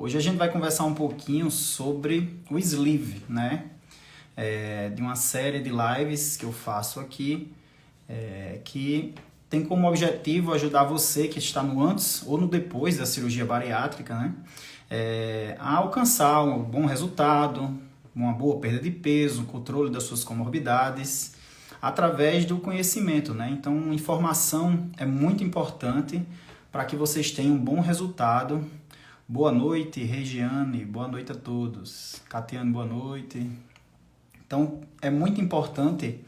Hoje a gente vai conversar um pouquinho sobre o sleeve, né? De uma série de lives que eu faço aqui, que tem como objetivo ajudar você que está no antes ou no depois da cirurgia bariátrica, né? A alcançar um bom resultado, uma boa perda de peso, controle das suas comorbidades, através do conhecimento, né? Então, informação é muito importante para que vocês tenham um bom resultado. Boa noite, Regiane, boa noite a todos. Catiane, boa noite. Então, é muito importante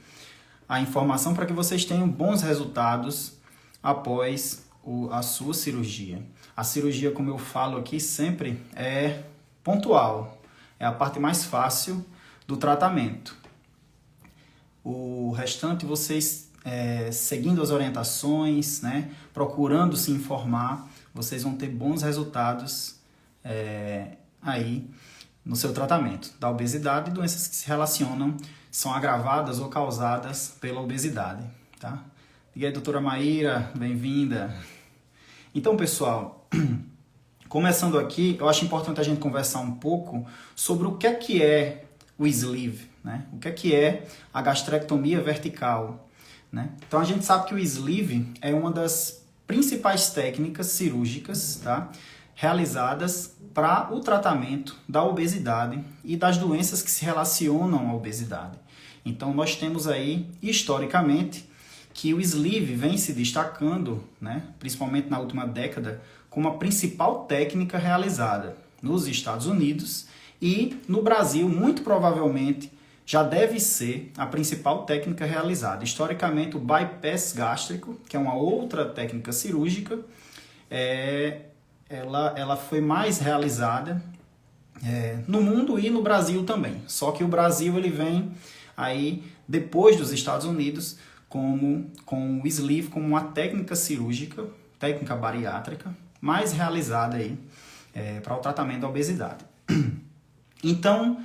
a informação para que vocês tenham bons resultados após a sua cirurgia. A cirurgia, como eu falo aqui, sempre é pontual. É a parte mais fácil do tratamento. O restante, vocês seguindo as orientações, né, procurando se informar, vocês vão ter bons resultados aí no seu tratamento da obesidade e doenças que se relacionam, são agravadas ou causadas pela obesidade, tá? E aí, doutora Maíra, bem-vinda. Então, pessoal, começando aqui, eu acho importante a gente conversar um pouco sobre o que é o sleeve, né? O que é a gastrectomia vertical, né? Então, a gente sabe que o sleeve é uma das principais técnicas cirúrgicas, tá, realizadas para o tratamento da obesidade e das doenças que se relacionam à obesidade. Então, nós temos aí, historicamente, que o sleeve vem se destacando, né, principalmente na última década, como a principal técnica realizada nos Estados Unidos e no Brasil, muito provavelmente, já deve ser a principal técnica realizada. Historicamente, o bypass gástrico, que é uma outra técnica cirúrgica, ela foi mais realizada no mundo e no Brasil também. Só que o Brasil ele vem aí depois dos Estados Unidos com o sleeve como uma técnica cirúrgica, técnica bariátrica, mais realizada aí para o tratamento da obesidade. Então,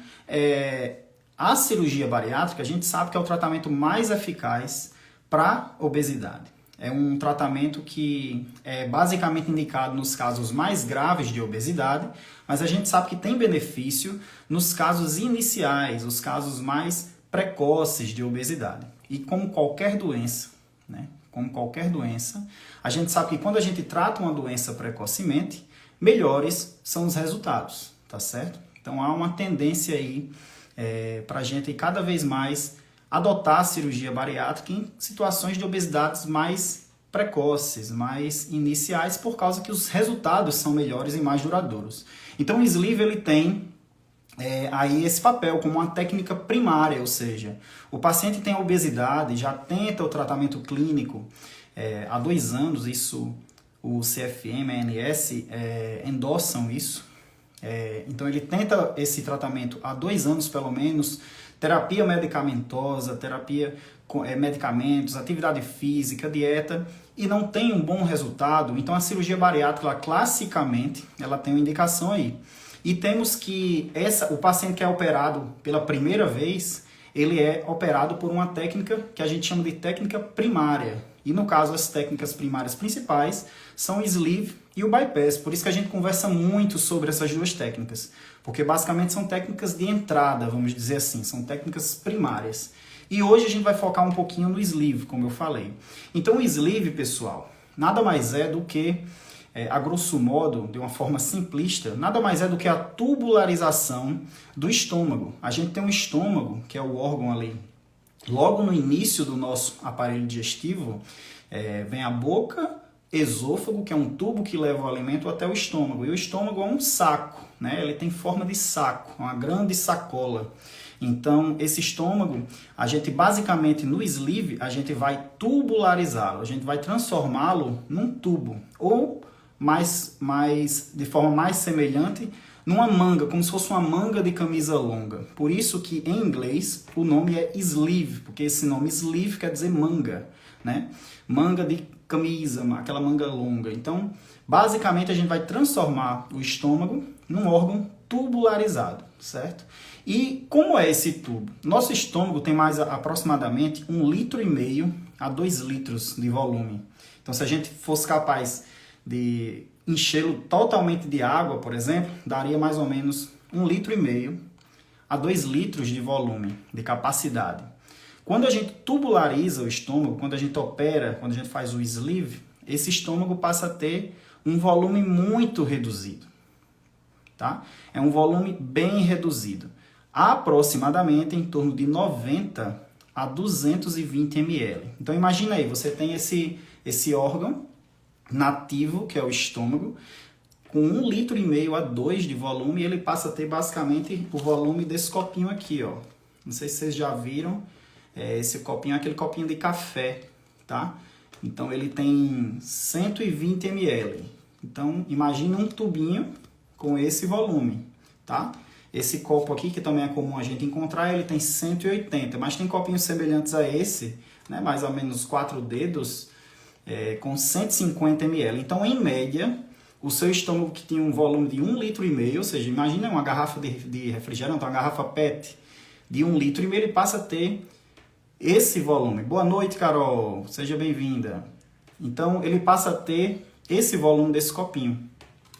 a cirurgia bariátrica, a gente sabe que é o tratamento mais eficaz para obesidade. É um tratamento que é basicamente indicado nos casos mais graves de obesidade, mas a gente sabe que tem benefício nos casos iniciais, os casos mais precoces de obesidade. E como qualquer doença, né? Como qualquer doença, a gente sabe que quando a gente trata uma doença precocemente, melhores são os resultados, tá certo? Então há uma tendência aí para a gente cada vez mais adotar a cirurgia bariátrica em situações de obesidades mais precoces, mais iniciais, por causa que os resultados são melhores e mais duradouros. Então o sleeve ele tem aí esse papel como uma técnica primária, ou seja, o paciente tem obesidade, já tenta o tratamento clínico há 2 anos, isso o CFM, a ANS endossam isso. Então ele tenta esse tratamento há 2 anos pelo menos, terapia medicamentosa, terapia com medicamentos, atividade física, dieta, e não tem um bom resultado. Então a cirurgia bariátrica, classicamente, ela tem uma indicação aí. E temos que o paciente que é operado pela primeira vez, ele é operado por uma técnica que a gente chama de técnica primária. E no caso, as técnicas primárias principais são o sleeve e o bypass. Por isso que a gente conversa muito sobre essas duas técnicas. Porque basicamente são técnicas de entrada, vamos dizer assim. São técnicas primárias. E hoje a gente vai focar um pouquinho no sleeve, como eu falei. Então o sleeve, pessoal, nada mais é do que, a grosso modo, de uma forma simplista, nada mais é do que a tubularização do estômago. A gente tem um estômago, que é o órgão ali, logo no início do nosso aparelho digestivo, vem a boca, esôfago, que é um tubo que leva o alimento até o estômago. E o estômago é um saco, né? Ele tem forma de saco, uma grande sacola. Então, esse estômago, a gente basicamente no sleeve, a gente vai tubularizá-lo, a gente vai transformá-lo num tubo, ou de forma mais semelhante, numa manga, como se fosse uma manga de camisa longa. Por isso que em inglês o nome é sleeve, porque esse nome sleeve quer dizer manga, né? Manga de camisa, aquela manga longa. Então, basicamente a gente vai transformar o estômago num órgão tubularizado, certo? E como é esse tubo? Nosso estômago tem mais aproximadamente 1,5 litros a 2 litros de volume. Então, se a gente fosse capaz de enchê-lo totalmente de água, por exemplo, daria mais ou menos 1,5 litro a 2 litros de volume, de capacidade. Quando a gente tubulariza o estômago, quando a gente opera, quando a gente faz o sleeve, esse estômago passa a ter um volume muito reduzido. Tá? É um volume bem reduzido, aproximadamente em torno de 90 a 220 ml. Então imagina aí, você tem esse órgão nativo, que é o estômago, com 1,5 litro a 2 de volume, e ele passa a ter basicamente o volume desse copinho aqui, ó. Não sei se vocês já viram, esse copinho é aquele copinho de café, tá? Então ele tem 120 ml. Então imagina um tubinho com esse volume, tá? Esse copo aqui, que também é comum a gente encontrar, ele tem 180, mas tem copinhos semelhantes a esse, né, mais ou menos 4 dedos, com 150 ml. Então, em média, o seu estômago que tinha um volume de 1,5 litro, ou seja, imagina uma garrafa de refrigerante, uma garrafa PET de 1,5 litro, ele passa a ter esse volume. Boa noite, Carol, seja bem-vinda. Então, ele passa a ter esse volume desse copinho.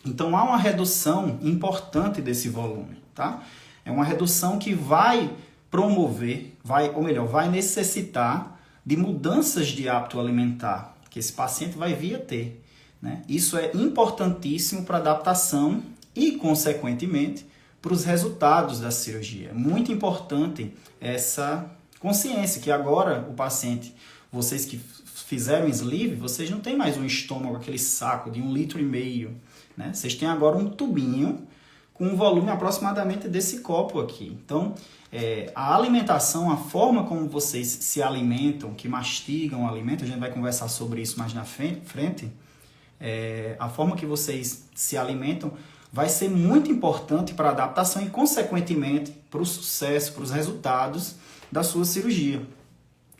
Então, há uma redução importante desse volume, tá? É uma redução que vai promover, vai necessitar de mudanças de hábito alimentar, que esse paciente vai vir a ter, né? Isso é importantíssimo para a adaptação e, consequentemente, para os resultados da cirurgia. É muito importante essa consciência que agora o paciente, vocês que fizeram sleeve, vocês não têm mais um estômago, aquele saco de 1,5 litro, né? Vocês têm agora um tubinho com um volume aproximadamente desse copo aqui. Então, a alimentação, a forma como vocês se alimentam, que mastigam o alimento, a gente vai conversar sobre isso mais na frente, a forma que vocês se alimentam vai ser muito importante para a adaptação e, consequentemente, para o sucesso, para os resultados da sua cirurgia.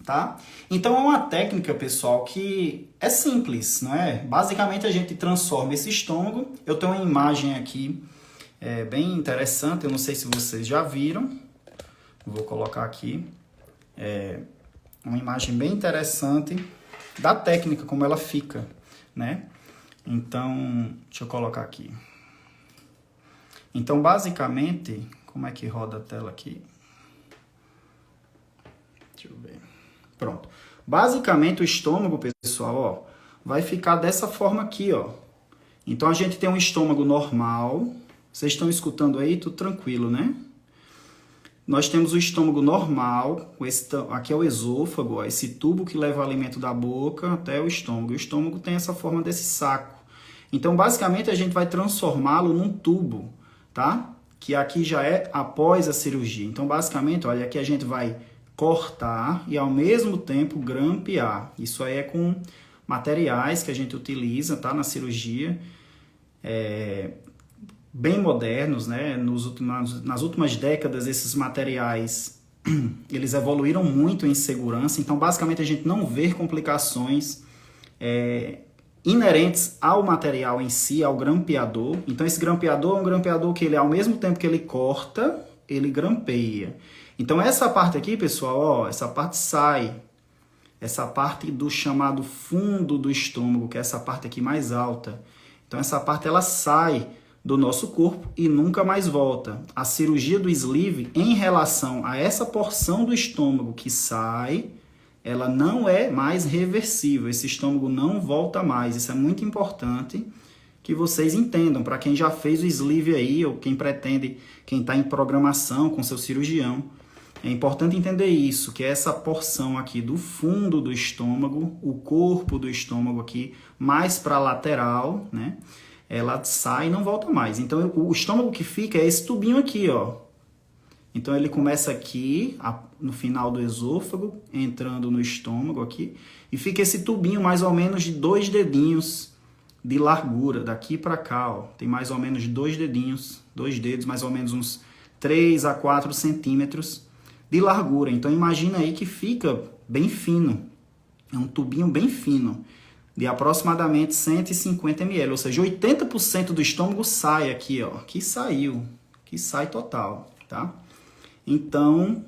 Tá? Então é uma técnica, pessoal, que é simples, não é? Basicamente a gente transforma esse estômago. Eu tenho uma imagem aqui bem interessante, eu não sei se vocês já viram. Vou colocar aqui uma imagem bem interessante da técnica, como ela fica, né? Então, deixa eu colocar aqui. Então, basicamente, como é que roda a tela aqui? Deixa eu ver. Pronto. Basicamente o estômago, pessoal, ó, vai ficar dessa forma aqui, ó. Então a gente tem um estômago normal. Vocês estão escutando aí? Tudo tranquilo, né? Nós temos o estômago normal, aqui é o esôfago, ó, esse tubo que leva o alimento da boca até o estômago. O estômago tem essa forma desse saco. Então, basicamente, a gente vai transformá-lo num tubo, tá? Que aqui já é após a cirurgia. Então, basicamente, olha, aqui a gente vai cortar e ao mesmo tempo grampear. Isso aí é com materiais que a gente utiliza, tá, na cirurgia, bem modernos, né? Nas últimas décadas esses materiais eles evoluíram muito em segurança, então basicamente a gente não vê complicações inerentes ao material em si, ao grampeador. Então esse grampeador é um grampeador que ele, ao mesmo tempo que ele corta, ele grampeia. Então essa parte aqui, pessoal, ó, essa parte sai, essa parte do chamado fundo do estômago, que é essa parte aqui mais alta. Então essa parte ela sai do nosso corpo e nunca mais volta. A cirurgia do sleeve, em relação a essa porção do estômago que sai, ela não é mais reversível. Esse estômago não volta mais. Isso é muito importante que vocês entendam, para quem já fez o sleeve aí, ou quem pretende, quem está em programação com seu cirurgião. É importante entender isso, que é essa porção aqui do fundo do estômago, o corpo do estômago aqui, mais para a lateral, né? Ela sai e não volta mais. Então, o estômago que fica é esse tubinho aqui, ó. Então, ele começa aqui, no final do esôfago, entrando no estômago aqui, e fica esse tubinho mais ou menos de 2 dedinhos de largura, daqui para cá, ó. Tem mais ou menos 2 dedinhos, 2 dedos, mais ou menos uns 3 a 4 centímetros de largura. Então imagina aí que fica bem fino, é um tubinho bem fino, de aproximadamente 150 ml, ou seja, 80% do estômago sai aqui, ó, que saiu, que sai total, tá? Então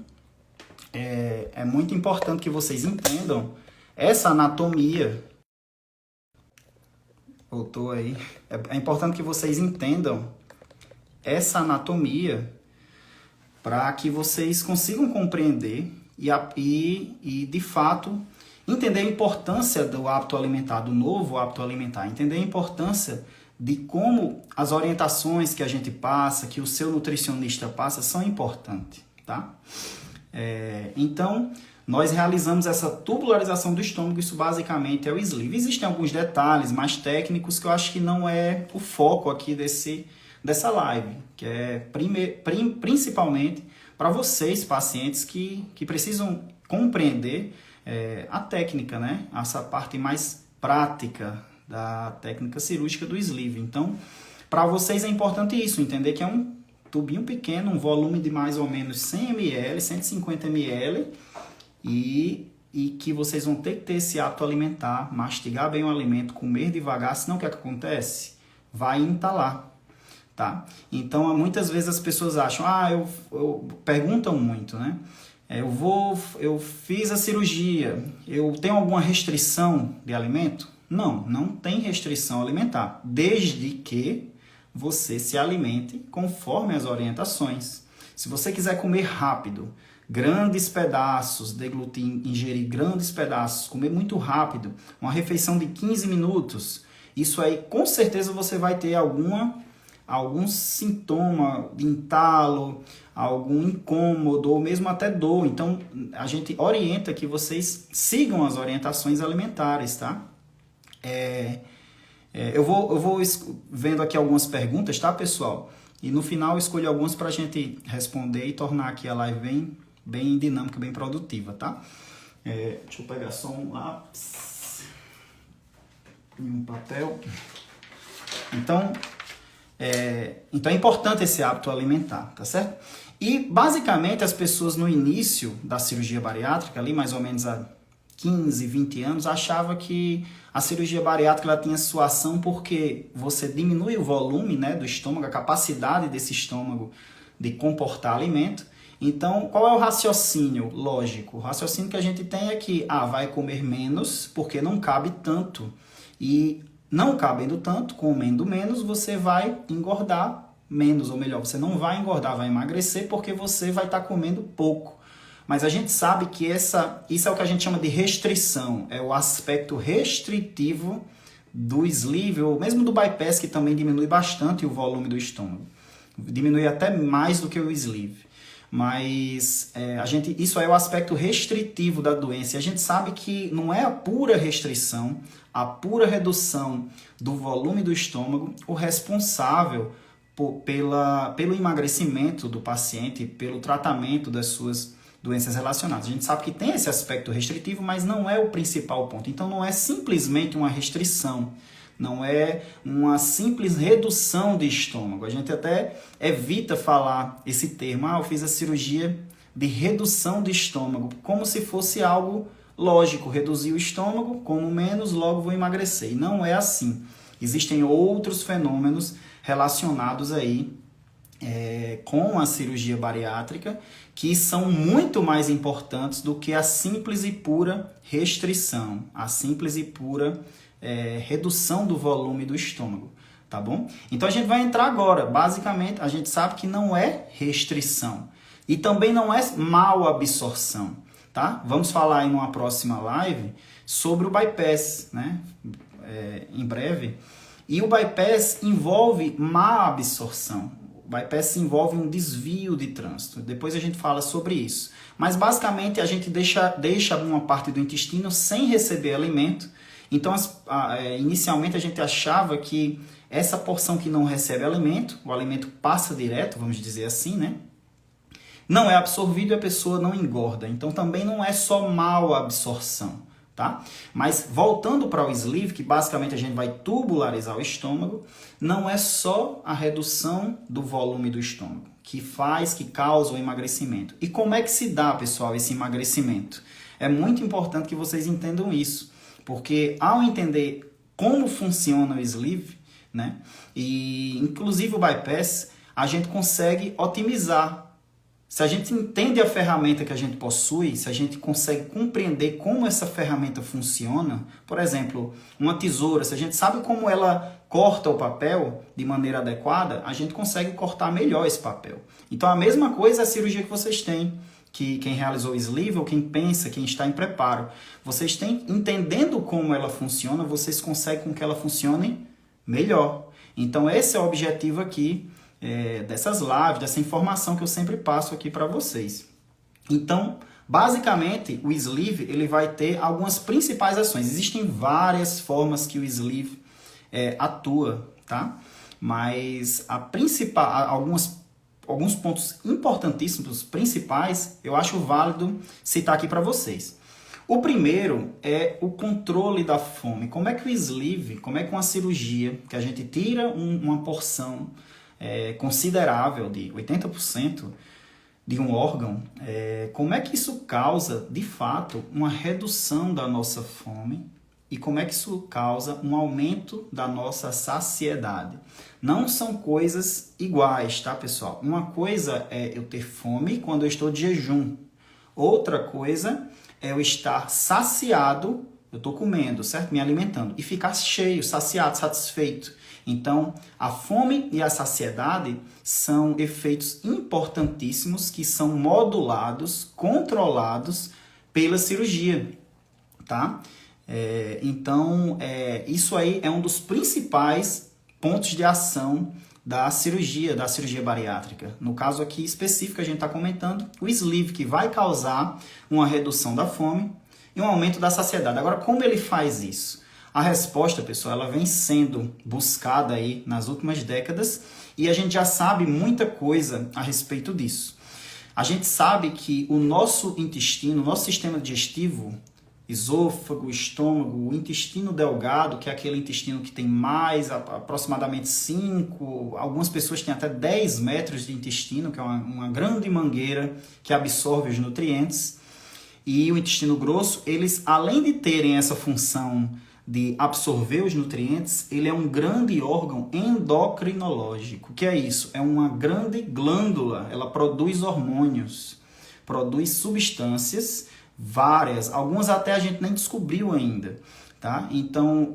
é muito importante que vocês entendam essa anatomia Voltou aí. É importante que vocês entendam essa anatomia para que vocês consigam compreender e, de fato, entender a importância do hábito alimentar, do novo hábito alimentar. Entender a importância de como as orientações que a gente passa, que o seu nutricionista passa, são importantes, tá? Então, nós realizamos essa tubularização do estômago, isso basicamente é o sleeve. Existem alguns detalhes mais técnicos que eu acho que não é o foco aqui dessa live, que é principalmente para vocês, pacientes, que precisam compreender a técnica, né? Essa parte mais prática da técnica cirúrgica do sleeve. Então, para vocês é importante isso, entender que é um tubinho pequeno, um volume de mais ou menos 100 ml, 150 ml, e que vocês vão ter que ter esse hábito alimentar, mastigar bem o alimento, comer devagar, senão o que acontece? Vai entalar, tá? Então, muitas vezes as pessoas acham, perguntam muito, né? Eu fiz a cirurgia, eu tenho alguma restrição de alimento? Não tem restrição alimentar, desde que você se alimente conforme as orientações. Se você quiser comer rápido, grandes pedaços, deglutir, ingerir grandes pedaços, comer muito rápido, uma refeição de 15 minutos, isso aí com certeza você vai ter algum sintoma de entalo, algum incômodo ou mesmo até dor. Então, a gente orienta que vocês sigam as orientações alimentares, tá? Eu vou vendo aqui algumas perguntas, tá, pessoal? E no final eu escolho algumas para a gente responder e tornar aqui a live bem dinâmica, bem produtiva, tá? Deixa eu pegar só um lápis e um papel. Então é importante esse hábito alimentar, tá certo? E basicamente as pessoas no início da cirurgia bariátrica, ali mais ou menos há 15, 20 anos, achavam que a cirurgia bariátrica ela tinha sua ação porque você diminui o volume, né, do estômago, a capacidade desse estômago de comportar alimento. Então, qual é o raciocínio lógico? O raciocínio que a gente tem é que vai comer menos porque não cabe tanto. E não cabendo tanto, comendo menos, você vai engordar menos, ou melhor, você não vai engordar, vai emagrecer porque você vai estar comendo pouco. Mas a gente sabe que isso é o que a gente chama de restrição, é o aspecto restritivo do sleeve, ou mesmo do bypass, que também diminui bastante o volume do estômago. Diminui até mais do que o sleeve. Mas isso é o aspecto restritivo da doença. E a gente sabe que não é a pura restrição, a pura redução do volume do estômago o responsável pelo emagrecimento do paciente, pelo tratamento das suas doenças relacionadas. A gente sabe que tem esse aspecto restritivo, mas não é o principal ponto. Então não é simplesmente uma restrição, não é uma simples redução de estômago. A gente até evita falar esse termo, eu fiz a cirurgia de redução de estômago, como se fosse algo lógico, reduzir o estômago, como menos, logo vou emagrecer. E não é assim. Existem outros fenômenos relacionados aí com a cirurgia bariátrica que são muito mais importantes do que a simples e pura restrição, a simples e pura redução do volume do estômago, tá bom? Então a gente vai entrar agora, basicamente a gente sabe que não é restrição e também não é mal absorção, tá? Vamos falar em uma próxima live sobre o bypass, né? Em breve. E o bypass envolve má absorção. O bypass envolve um desvio de trânsito. Depois a gente fala sobre isso. Mas basicamente a gente deixa uma parte do intestino sem receber alimento. Então inicialmente a gente achava que essa porção que não recebe alimento, o alimento passa direto, vamos dizer assim, né? Não é absorvido e a pessoa não engorda. Então também não é só mal absorção. Tá? Mas voltando para o sleeve, que basicamente a gente vai tubularizar o estômago, não é só a redução do volume do estômago que causa o emagrecimento. E como é que se dá, pessoal, esse emagrecimento? É muito importante que vocês entendam isso, porque ao entender como funciona o sleeve, né, e inclusive o bypass, a gente consegue otimizar Se a gente entende a ferramenta que a gente possui, se a gente consegue compreender como essa ferramenta funciona, por exemplo, uma tesoura, se a gente sabe como ela corta o papel de maneira adequada, a gente consegue cortar melhor esse papel. Então a mesma coisa é a cirurgia que vocês têm, que quem realizou o sleeve ou quem pensa, quem está em preparo. Vocês têm, entendendo como ela funciona, vocês conseguem com que ela funcione melhor. Então esse é o objetivo aqui dessas lives, dessa informação que eu sempre passo aqui para vocês. Então, basicamente, o sleeve ele vai ter algumas principais ações. Existem várias formas que o sleeve atua, tá? Mas a principal, alguns pontos importantíssimos, principais, eu acho válido citar aqui para vocês. O primeiro é o controle da fome. Como é que o sleeve, como é que uma cirurgia, que a gente tira uma porção considerável de 80% de um órgão, como é que isso causa, de fato, uma redução da nossa fome e como é que isso causa um aumento da nossa saciedade. Não são coisas iguais, tá, pessoal? Uma coisa é eu ter fome quando eu estou de jejum. Outra coisa é eu estar saciado, eu estou comendo, certo? Me alimentando. E ficar cheio, saciado, satisfeito. Então, a fome e a saciedade são efeitos importantíssimos que são modulados, controlados pela cirurgia, tá? Então, isso aí é um dos principais pontos de ação da cirurgia bariátrica. No caso aqui específico, a gente está comentando o sleeve, que vai causar uma redução da fome e um aumento da saciedade. Agora, como ele faz isso? A resposta, pessoal, ela vem sendo buscada aí nas últimas décadas e a gente já sabe muita coisa a respeito disso. A gente sabe que o nosso intestino, o nosso sistema digestivo, esôfago, estômago, o intestino delgado, que é aquele intestino que tem mais, aproximadamente 5, algumas pessoas têm até 10 metros de intestino, que é uma grande mangueira que absorve os nutrientes, e o intestino grosso, eles, além de terem essa função de absorver os nutrientes, ele é um grande órgão endocrinológico. O que é isso? É uma grande glândula, ela produz hormônios, produz substâncias, várias, algumas até a gente nem descobriu ainda, tá? Então,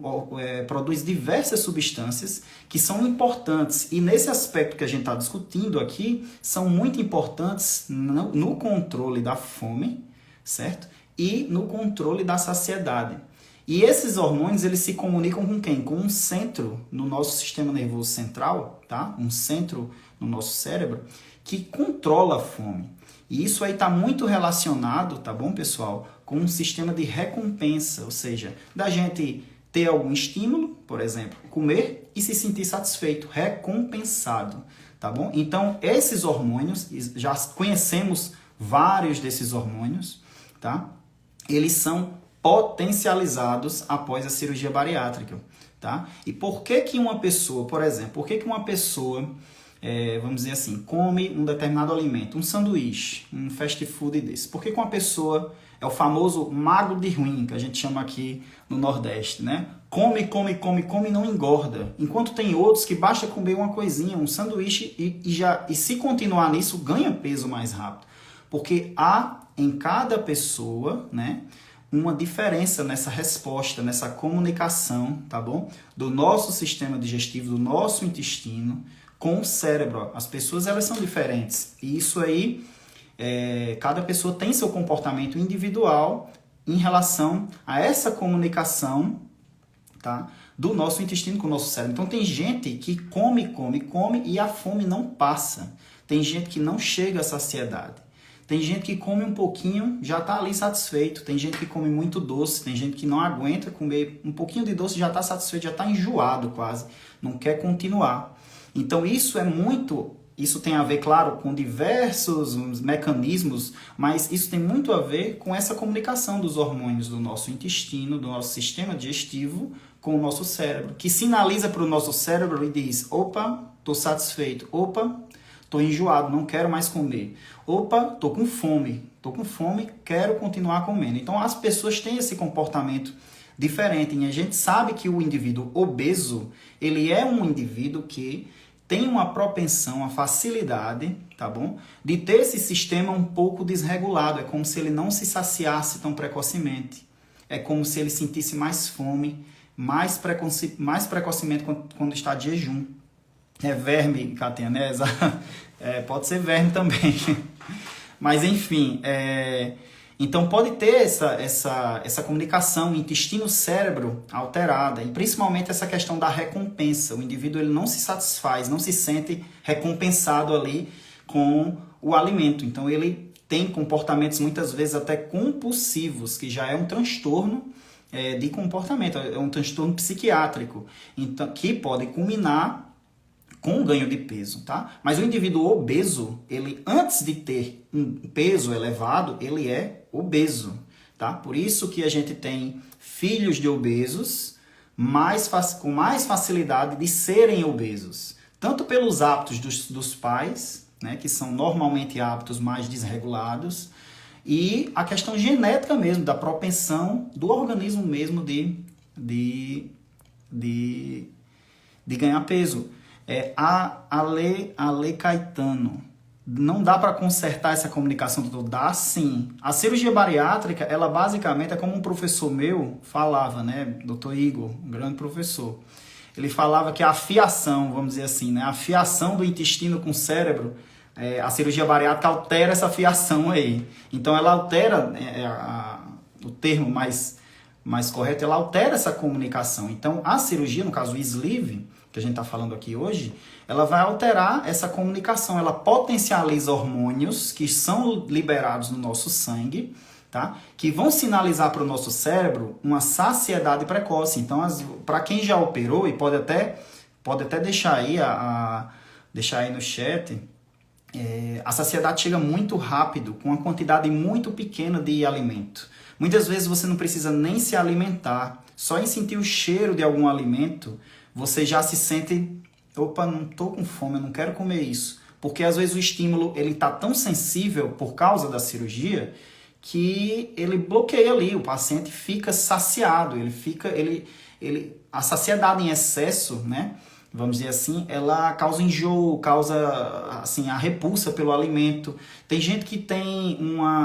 produz diversas substâncias que são importantes, e nesse aspecto que a gente está discutindo aqui, são muito importantes no controle da fome, certo? E no controle da saciedade. E esses hormônios, eles se comunicam com quem? Com um centro no nosso sistema nervoso central, tá? Um centro no nosso cérebro que controla a fome. E isso aí está muito relacionado, tá bom, pessoal, com um sistema de recompensa, ou seja, da gente ter algum estímulo, por exemplo, comer e se sentir satisfeito, recompensado, tá bom? Então, esses hormônios, já conhecemos vários desses hormônios, tá? Eles são potencializados após a cirurgia bariátrica, tá? E por que uma pessoa, por exemplo, vamos dizer assim, come um determinado alimento, um sanduíche, um fast food desse? Por que uma pessoa, é o famoso magro de ruim, que a gente chama aqui no Nordeste, né? Come e não engorda. Enquanto tem outros que basta comer uma coisinha, um sanduíche, e se continuar nisso, ganha peso mais rápido. Porque há em cada pessoa, né, uma diferença nessa resposta, nessa comunicação, tá bom? Do nosso sistema digestivo, do nosso intestino com o cérebro. As pessoas, elas são diferentes. E isso aí, cada pessoa tem seu comportamento individual em relação a essa comunicação, tá? Do nosso intestino com o nosso cérebro. Então, tem gente que come e a fome não passa. Tem gente que não chega à saciedade. Tem gente que come um pouquinho, já está ali satisfeito. Tem gente que come muito doce. Tem gente que não aguenta comer um pouquinho de doce, já está satisfeito, já está enjoado quase. Não quer continuar. Então isso tem a ver, claro, com diversos mecanismos, mas isso tem muito a ver com essa comunicação dos hormônios do nosso intestino, do nosso sistema digestivo com o nosso cérebro, que sinaliza para o nosso cérebro e diz: opa, estou satisfeito, opa, estou enjoado, não quero mais comer. Opa, estou com fome, quero continuar comendo. Então as pessoas têm esse comportamento diferente. E a gente sabe que o indivíduo obeso, ele é um indivíduo que tem uma propensão, uma facilidade, tá bom? De ter esse sistema um pouco desregulado. É como se ele não se saciasse tão precocemente. É como se ele sentisse mais fome, mais precocemente quando está de jejum. É verme, Katinha, né? Pode ser verme também. Mas, enfim, então pode ter essa comunicação intestino-cérebro alterada, e principalmente essa questão da recompensa. O indivíduo ele não se satisfaz, não se sente recompensado ali com o alimento. Então ele tem comportamentos muitas vezes até compulsivos, que já é um transtorno de comportamento, é um transtorno psiquiátrico, então, que pode culminar com o ganho de peso, tá? Mas o indivíduo obeso, ele antes de ter um peso elevado, ele é obeso, tá? Por isso que a gente tem filhos de obesos com mais facilidade de serem obesos, tanto pelos hábitos dos pais, né, que são normalmente hábitos mais desregulados, e a questão genética mesmo, da propensão do organismo mesmo de ganhar peso. Ale Caetano. Não dá para consertar essa comunicação toda? Dá sim. A cirurgia bariátrica, ela basicamente é como um professor meu falava, né? Dr. Igor, um grande professor. Ele falava que a fiação, vamos dizer assim, né? A fiação do intestino com o cérebro, a cirurgia bariátrica altera essa fiação aí. Então ela altera, o termo mais correto, ela altera essa comunicação. Então a cirurgia, no caso o sleeve, que a gente está falando aqui hoje, ela vai alterar essa comunicação, ela potencializa hormônios que são liberados no nosso sangue, tá? Que vão sinalizar para o nosso cérebro uma saciedade precoce. Então, para quem já operou, e pode até deixar aí, deixar aí no chat, a saciedade chega muito rápido, com uma quantidade muito pequena de alimento. Muitas vezes você não precisa nem se alimentar, só em sentir o cheiro de algum alimento, você já se sente, opa, não estou com fome, eu não quero comer isso. Porque às vezes o estímulo está tão sensível por causa da cirurgia que ele bloqueia ali, o paciente fica saciado, a saciedade em excesso, né? Vamos dizer assim, ela causa enjoo, causa assim, a repulsa pelo alimento. Tem gente que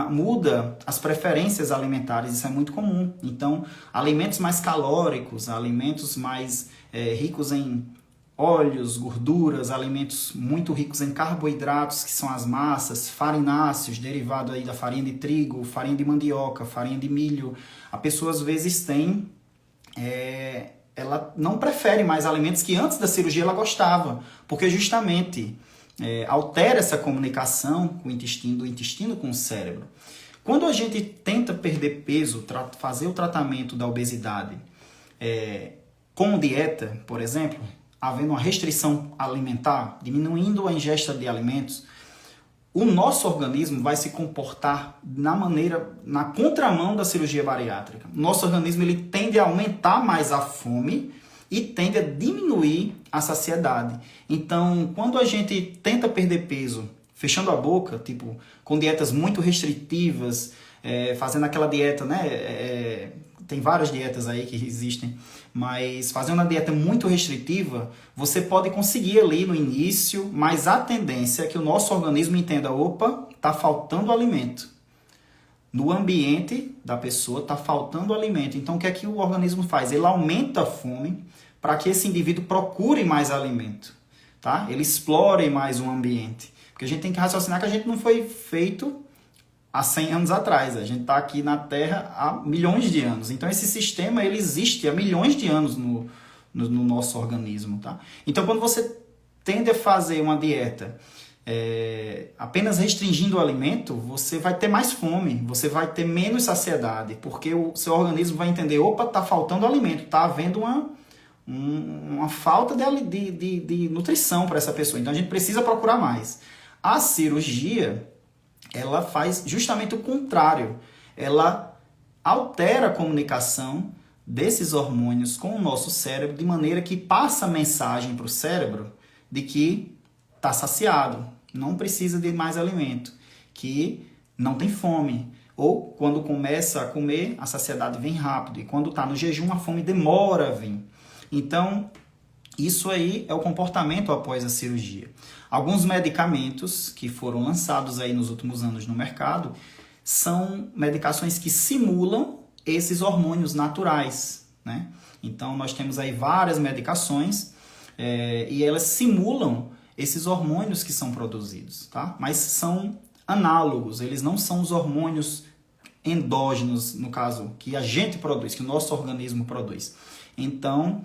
muda as preferências alimentares, isso é muito comum. Então, alimentos mais calóricos, alimentos mais ricos em óleos, gorduras, alimentos muito ricos em carboidratos, que são as massas, farináceos, derivado aí da farinha de trigo, farinha de mandioca, farinha de milho. A pessoa às vezes tem... ela não prefere mais alimentos que antes da cirurgia ela gostava, porque justamente altera essa comunicação com o intestino, do intestino com o cérebro. Quando a gente tenta perder peso, fazer o tratamento da obesidade com dieta, por exemplo, havendo uma restrição alimentar, diminuindo a ingesta de alimentos, o nosso organismo vai se comportar na contramão da cirurgia bariátrica. Nosso organismo ele tende a aumentar mais a fome e tende a diminuir a saciedade. Então, quando a gente tenta perder peso, fechando a boca, tipo, com dietas muito restritivas, fazendo aquela dieta, né? Tem várias dietas aí que existem, mas fazendo uma dieta muito restritiva, você pode conseguir ali no início, mas a tendência é que o nosso organismo entenda, opa, está faltando alimento. No ambiente da pessoa está faltando alimento. Então o que é que o organismo faz? Ele aumenta a fome para que esse indivíduo procure mais alimento, tá? Ele explore mais o ambiente. Porque a gente tem que raciocinar que a gente não foi feito há 100 anos atrás. A gente está aqui na Terra há milhões de anos. Então, esse sistema ele existe há milhões de anos no nosso organismo. Tá? Então, quando você tende a fazer uma dieta apenas restringindo o alimento, você vai ter mais fome, você vai ter menos saciedade, porque o seu organismo vai entender, opa, está faltando alimento, está havendo uma falta de nutrição para essa pessoa. Então, a gente precisa procurar mais. A cirurgia... ela faz justamente o contrário. Ela altera a comunicação desses hormônios com o nosso cérebro de maneira que passa a mensagem para o cérebro de que está saciado, não precisa de mais alimento, que não tem fome. Ou quando começa a comer, a saciedade vem rápido. E quando está no jejum, a fome demora a vir. Então, Isso aí é o comportamento após a cirurgia. Alguns medicamentos que foram lançados aí nos últimos anos no mercado são medicações que simulam esses hormônios naturais, né? Então, nós temos aí várias medicações e elas simulam esses hormônios que são produzidos, tá? Mas são análogos, eles não são os hormônios endógenos, no caso, que a gente produz, que o nosso organismo produz. Então,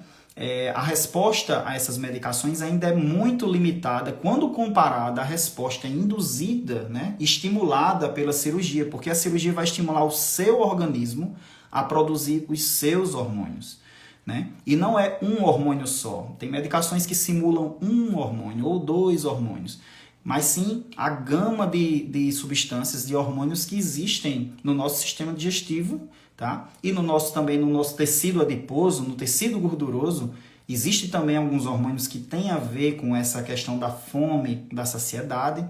a resposta a essas medicações ainda é muito limitada quando comparada à resposta induzida, né, estimulada pela cirurgia, porque a cirurgia vai estimular o seu organismo a produzir os seus hormônios, né? E não é um hormônio só. Tem medicações que simulam um hormônio ou 2 hormônios, mas sim a gama de substâncias, de hormônios que existem no nosso sistema digestivo, tá? E também no nosso tecido adiposo, no tecido gorduroso, existe também alguns hormônios que têm a ver com essa questão da fome, da saciedade,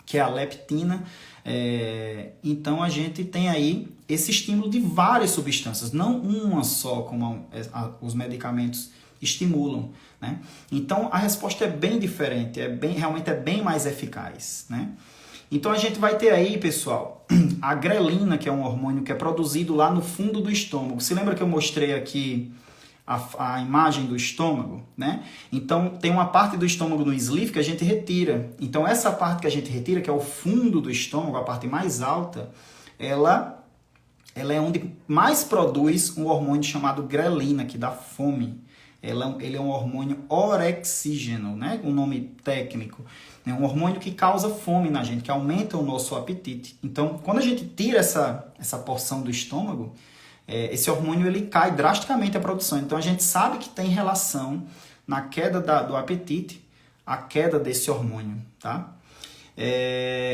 que é a leptina. Então a gente tem aí esse estímulo de várias substâncias, não uma só, como os medicamentos estimulam, né? Então a resposta é bem diferente, realmente é bem mais eficaz, né? Então a gente vai ter aí, pessoal, a grelina, que é um hormônio que é produzido lá no fundo do estômago. Se lembra que eu mostrei aqui a imagem do estômago, né? Então tem uma parte do estômago no sleeve que a gente retira. Então essa parte que a gente retira, que é o fundo do estômago, a parte mais alta, ela é onde mais produz um hormônio chamado grelina, que dá fome. Ele é um hormônio orexígeno, né? Um nome técnico. É um hormônio que causa fome na gente, que aumenta o nosso apetite. Então, quando a gente tira essa porção do estômago, esse hormônio ele cai drasticamente a produção. Então, a gente sabe que tem relação na queda do apetite, a queda desse hormônio, tá?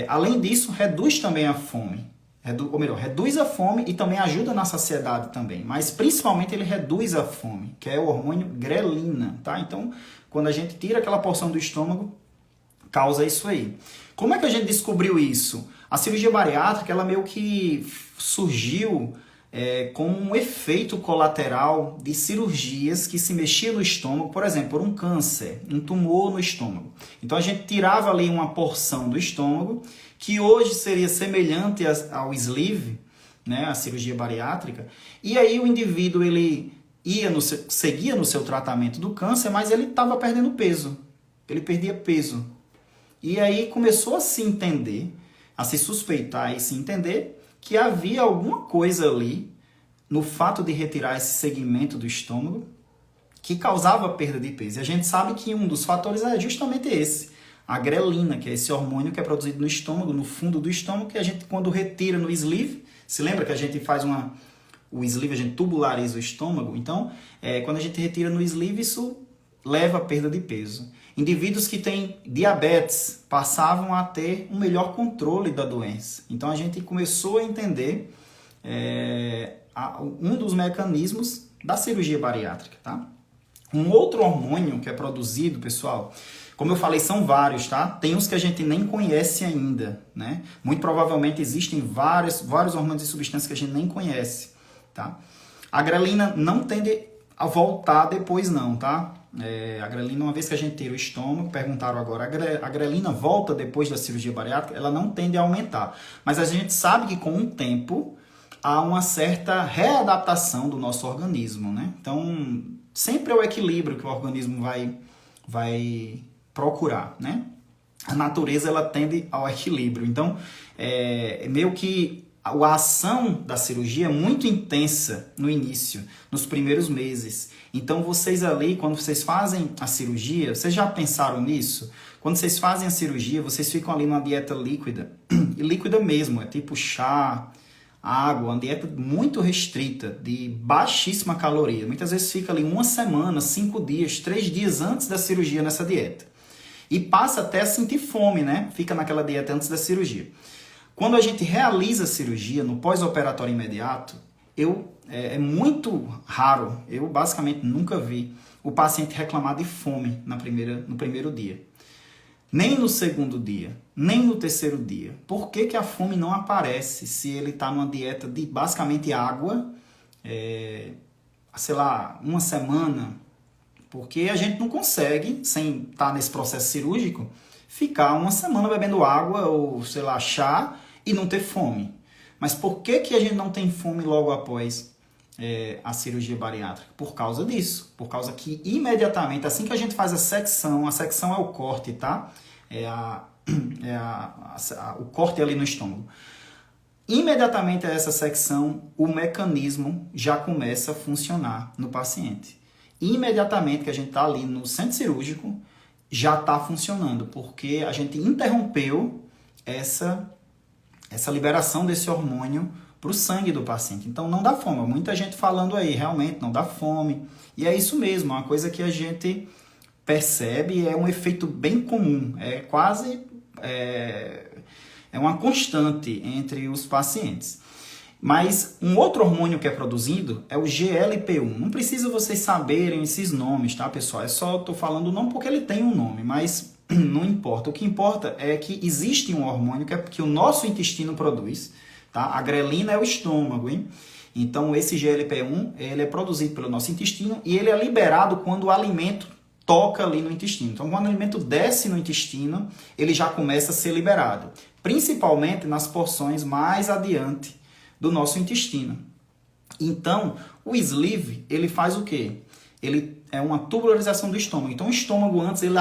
Além disso, reduz também a fome. Reduz a fome e também ajuda na saciedade também. Mas, principalmente, ele reduz a fome, que é o hormônio grelina, tá? Então, quando a gente tira aquela porção do estômago, causa isso aí. Como é que a gente descobriu isso? A cirurgia bariátrica, ela meio que surgiu como um efeito colateral de cirurgias que se mexiam no estômago, por exemplo, por um câncer, um tumor no estômago. Então a gente tirava ali uma porção do estômago, que hoje seria semelhante ao sleeve, né, a cirurgia bariátrica, e aí o indivíduo ele seguia no seu tratamento do câncer, mas ele estava perdendo peso, ele perdia peso. E aí começou a se entender, a se suspeitar e se entender que havia alguma coisa ali no fato de retirar esse segmento do estômago que causava perda de peso. E a gente sabe que um dos fatores é justamente esse, a grelina, que é esse hormônio que é produzido no estômago, no fundo do estômago, que a gente quando retira no sleeve, se lembra que a gente faz o sleeve, a gente tubulariza o estômago, então quando a gente retira no sleeve, isso leva a perda de peso. Indivíduos que têm diabetes passavam a ter um melhor controle da doença. Então a gente começou a entender um dos mecanismos da cirurgia bariátrica, tá? Um outro hormônio que é produzido, pessoal, como eu falei, são vários, tá? Tem uns que a gente nem conhece ainda, né? Muito provavelmente existem vários hormônios e substâncias que a gente nem conhece, tá? A grelina não tende a voltar depois não, tá? A grelina, uma vez que a gente tira o estômago, perguntaram agora, a grelina volta depois da cirurgia bariátrica? Ela não tende a aumentar. Mas a gente sabe que com o tempo há uma certa readaptação do nosso organismo, né? Então, sempre é o equilíbrio que o organismo vai procurar, né? A natureza, ela tende ao equilíbrio. Então, meio que a ação da cirurgia é muito intensa no início, nos primeiros meses. Então, vocês ali, quando vocês fazem a cirurgia, vocês já pensaram nisso? Quando vocês fazem a cirurgia, vocês ficam ali numa dieta líquida, e líquida mesmo, é tipo chá, água, uma dieta muito restrita, de baixíssima caloria. Muitas vezes fica ali uma semana, 5 dias, 3 dias antes da cirurgia nessa dieta. E passa até a sentir fome, né? Fica naquela dieta antes da cirurgia. Quando a gente realiza a cirurgia no pós-operatório imediato, é muito raro, eu basicamente nunca vi o paciente reclamar de fome no primeiro dia. Nem no segundo dia, nem no terceiro dia. Por que a fome não aparece se ele está numa dieta de basicamente água, sei lá, uma semana, porque a gente não consegue, sem estar nesse processo cirúrgico, ficar uma semana bebendo água ou, sei lá, chá e não ter fome. Mas por que a gente não tem fome logo após a cirurgia bariátrica? Por causa disso. Por causa que imediatamente, assim que a gente faz a secção é o corte, tá? O corte ali no estômago. Imediatamente a essa secção, o mecanismo já começa a funcionar no paciente. Imediatamente que a gente está ali no centro cirúrgico, já está funcionando, porque a gente interrompeu essa liberação desse hormônio para o sangue do paciente. Então não dá fome. Muita gente falando aí, realmente não dá fome. E é isso mesmo, é uma coisa que a gente percebe, é um efeito bem comum, é quase... É uma constante entre os pacientes. Mas um outro hormônio que é produzido é o GLP-1. Não precisa vocês saberem esses nomes, tá, pessoal? É só estou falando não porque ele tem um nome, mas não importa. O que importa é que existe um hormônio que o nosso intestino produz, tá? A grelina é o estômago, hein? Então esse GLP-1 ele é produzido pelo nosso intestino e ele é liberado quando o alimento toca ali no intestino. Então, quando o alimento desce no intestino, ele já começa a ser liberado, principalmente nas porções mais adiante do nosso intestino. Então, o sleeve, ele faz o quê? Ele é uma tubularização do estômago. Então, o estômago antes, ele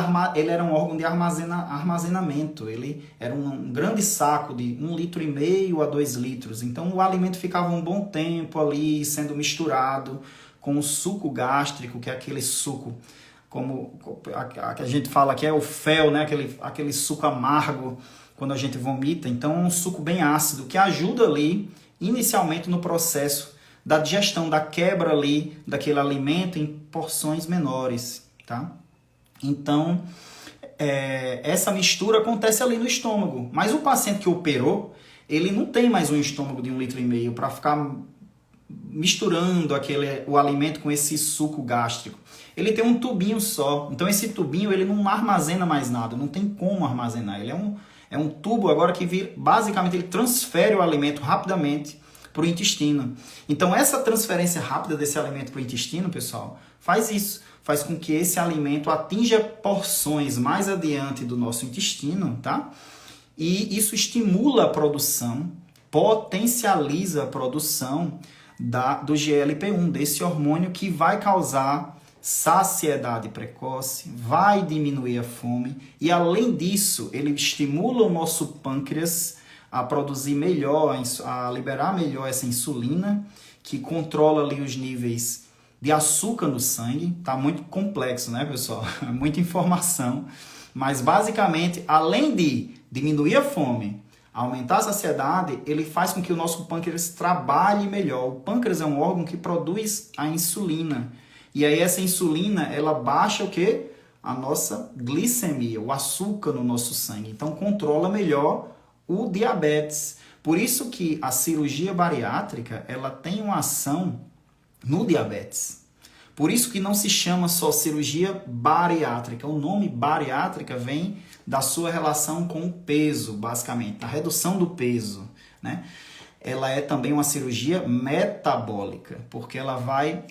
era um órgão de armazenamento. Ele era um grande saco de 1,5 litro a 2 litros. Então, o alimento ficava um bom tempo ali, sendo misturado com o suco gástrico, que é aquele suco... como a que a gente fala que é o fel, né? aquele suco amargo quando a gente vomita. Então é um suco bem ácido que ajuda ali inicialmente no processo da digestão, da quebra ali daquele alimento em porções menores, tá? Então essa mistura acontece ali no estômago, mas o paciente que operou, ele não tem mais um estômago de 1,5 litro para ficar misturando o alimento com esse suco gástrico. Ele tem um tubinho só. Então esse tubinho ele não armazena mais nada, não tem como armazenar. Ele é um tubo agora que basicamente ele transfere o alimento rapidamente para o intestino. Então essa transferência rápida desse alimento para o intestino, pessoal, faz isso. Faz com que esse alimento atinja porções mais adiante do nosso intestino, tá? E isso estimula a produção, potencializa a produção do GLP-1, desse hormônio que vai causar saciedade precoce, vai diminuir a fome e, além disso, ele estimula o nosso pâncreas a produzir melhor, a liberar melhor essa insulina, que controla ali os níveis de açúcar no sangue. Tá muito complexo, né, pessoal? Muita informação. Mas, basicamente, além de diminuir a fome, aumentar a saciedade, ele faz com que o nosso pâncreas trabalhe melhor. O pâncreas é um órgão que produz a insulina. E aí essa insulina, ela baixa o quê? A nossa glicemia, o açúcar no nosso sangue. Então controla melhor o diabetes. Por isso que a cirurgia bariátrica, ela tem uma ação no diabetes. Por isso que não se chama só cirurgia bariátrica. O nome bariátrica vem da sua relação com o peso, basicamente, a redução do peso, né? Ela é também uma cirurgia metabólica, porque ela vai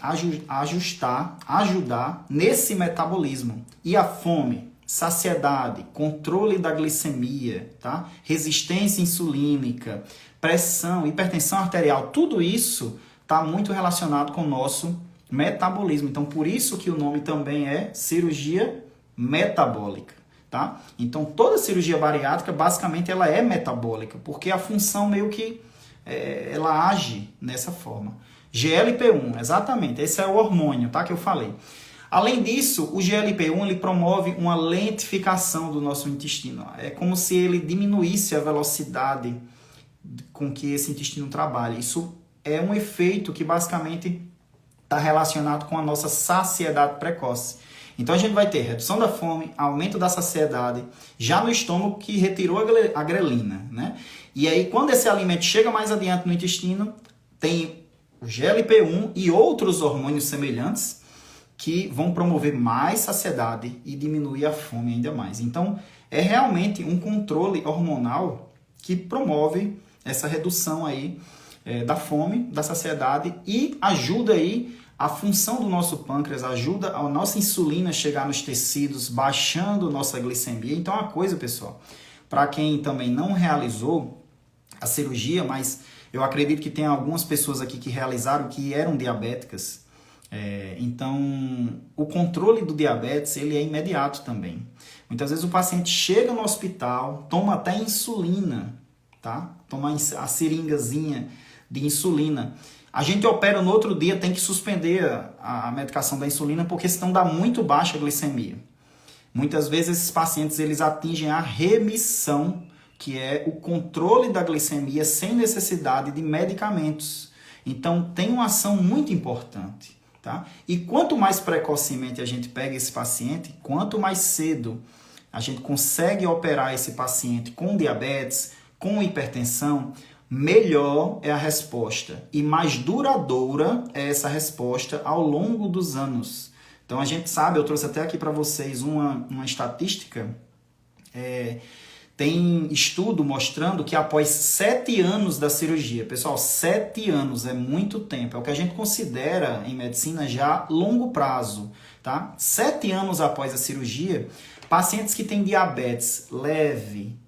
ajudar nesse metabolismo. E a fome, saciedade, controle da glicemia, tá? Resistência insulínica, pressão, hipertensão arterial, tudo isso está muito relacionado com o nosso metabolismo. Então, por isso que o nome também é cirurgia metabólica, tá? Então, toda cirurgia bariátrica, basicamente, ela é metabólica, porque a função meio que ela age nessa forma. GLP-1, exatamente, esse é o hormônio, tá, que eu falei. Além disso, o GLP-1 ele promove uma lentificação do nosso intestino. É como se ele diminuísse a velocidade com que esse intestino trabalha. Isso é um efeito que basicamente está relacionado com a nossa saciedade precoce. Então a gente vai ter redução da fome, aumento da saciedade, já no estômago que retirou a grelina, né? E aí quando esse alimento chega mais adiante no intestino, tem o GLP-1 e outros hormônios semelhantes que vão promover mais saciedade e diminuir a fome ainda mais. Então é realmente um controle hormonal que promove essa redução aí da fome, da saciedade e ajuda aí A função do nosso pâncreas ajuda a nossa insulina chegar nos tecidos, baixando nossa glicemia. Então, é uma coisa, pessoal, para quem também não realizou a cirurgia, mas eu acredito que tem algumas pessoas aqui que realizaram que eram diabéticas. Então, o controle do diabetes ele é imediato também. Muitas vezes o paciente chega no hospital, toma até insulina, tá? Toma a seringazinha de insulina. A gente opera no outro dia, tem que suspender a medicação da insulina, porque senão dá muito baixa a glicemia. Muitas vezes esses pacientes eles atingem a remissão, que é o controle da glicemia sem necessidade de medicamentos. Então tem uma ação muito importante. Tá? E quanto mais precocemente a gente pega esse paciente, quanto mais cedo a gente consegue operar esse paciente com diabetes, com hipertensão, melhor é a resposta e mais duradoura é essa resposta ao longo dos anos. Então a gente sabe, eu trouxe até aqui para vocês uma estatística, tem estudo mostrando que após 7 anos da cirurgia, pessoal, 7 anos é muito tempo, é o que a gente considera em medicina já longo prazo, tá? 7 anos após a cirurgia, pacientes que têm diabetes leve,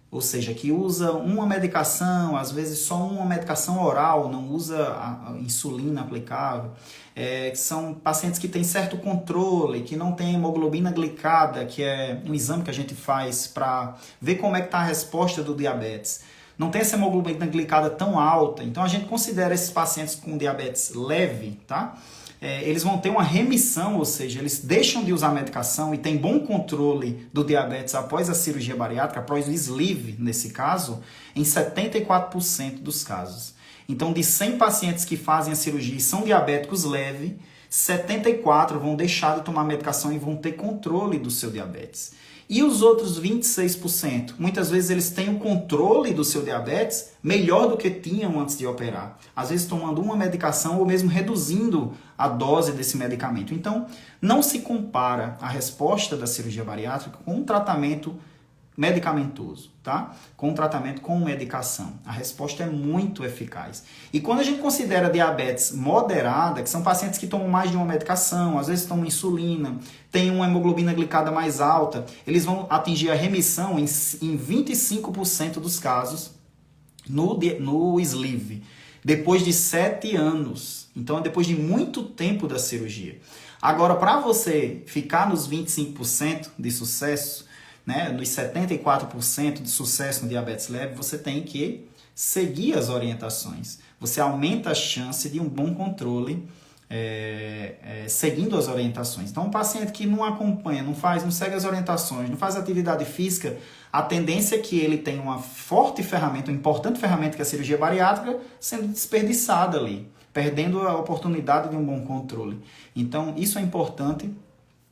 ou seja, que usa uma medicação, às vezes só uma medicação oral, não usa a insulina aplicável, que são pacientes que têm certo controle, que não têm hemoglobina glicada, que é um exame que a gente faz para ver como é que está a resposta do diabetes. Não tem essa hemoglobina glicada tão alta, então a gente considera esses pacientes com diabetes leve, tá? Eles vão ter uma remissão, ou seja, eles deixam de usar medicação e têm bom controle do diabetes após a cirurgia bariátrica, após o sleeve, nesse caso, em 74% dos casos. Então, de 100 pacientes que fazem a cirurgia e são diabéticos leves, 74 vão deixar de tomar medicação e vão ter controle do seu diabetes. E os outros 26%, muitas vezes eles têm o controle do seu diabetes melhor do que tinham antes de operar. Às vezes tomando uma medicação ou mesmo reduzindo a dose desse medicamento. Então, não se compara a resposta da cirurgia bariátrica com um tratamento medicamentoso, tá? Com um tratamento com medicação. A resposta é muito eficaz. E quando a gente considera diabetes moderada, que são pacientes que tomam mais de uma medicação, às vezes tomam insulina, têm uma hemoglobina glicada mais alta, eles vão atingir a remissão em 25% dos casos no sleeve, depois de 7 anos. Então, é depois de muito tempo da cirurgia. Agora, para você ficar nos 25% de sucesso, né, nos 74% de sucesso no diabetes leve, você tem que seguir as orientações. Você aumenta a chance de um bom controle seguindo as orientações. Então, um paciente que não acompanha, não segue as orientações, não faz atividade física, a tendência é que ele tenha uma forte ferramenta, uma importante ferramenta que é a cirurgia bariátrica, sendo desperdiçada ali, perdendo a oportunidade de um bom controle. Então, isso é importante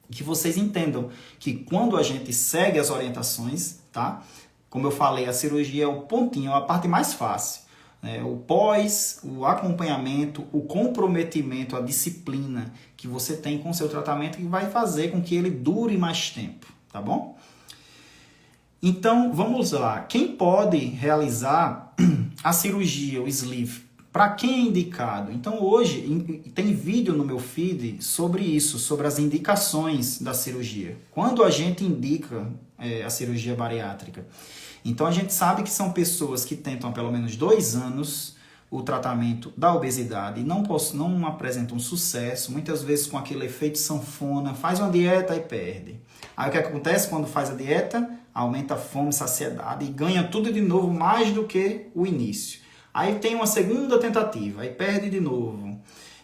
que vocês entendam que quando a gente segue as orientações, tá? Como eu falei, a cirurgia é o pontinho, é a parte mais fácil. O pós, o acompanhamento, o comprometimento, a disciplina que você tem com o seu tratamento que vai fazer com que ele dure mais tempo, tá bom? Então, vamos lá. Quem pode realizar a cirurgia, o sleeve? Para quem é indicado? Então, hoje tem vídeo no meu feed sobre isso, sobre as indicações da cirurgia. Quando a gente indica a cirurgia bariátrica? Então, a gente sabe que são pessoas que tentam há pelo menos 2 anos o tratamento da obesidade e não apresentam sucesso, muitas vezes com aquele efeito sanfona, faz uma dieta e perde. Aí o que acontece quando faz a dieta? Aumenta a fome, saciedade e ganha tudo de novo mais do que o início. Aí tem uma segunda tentativa, aí perde de novo.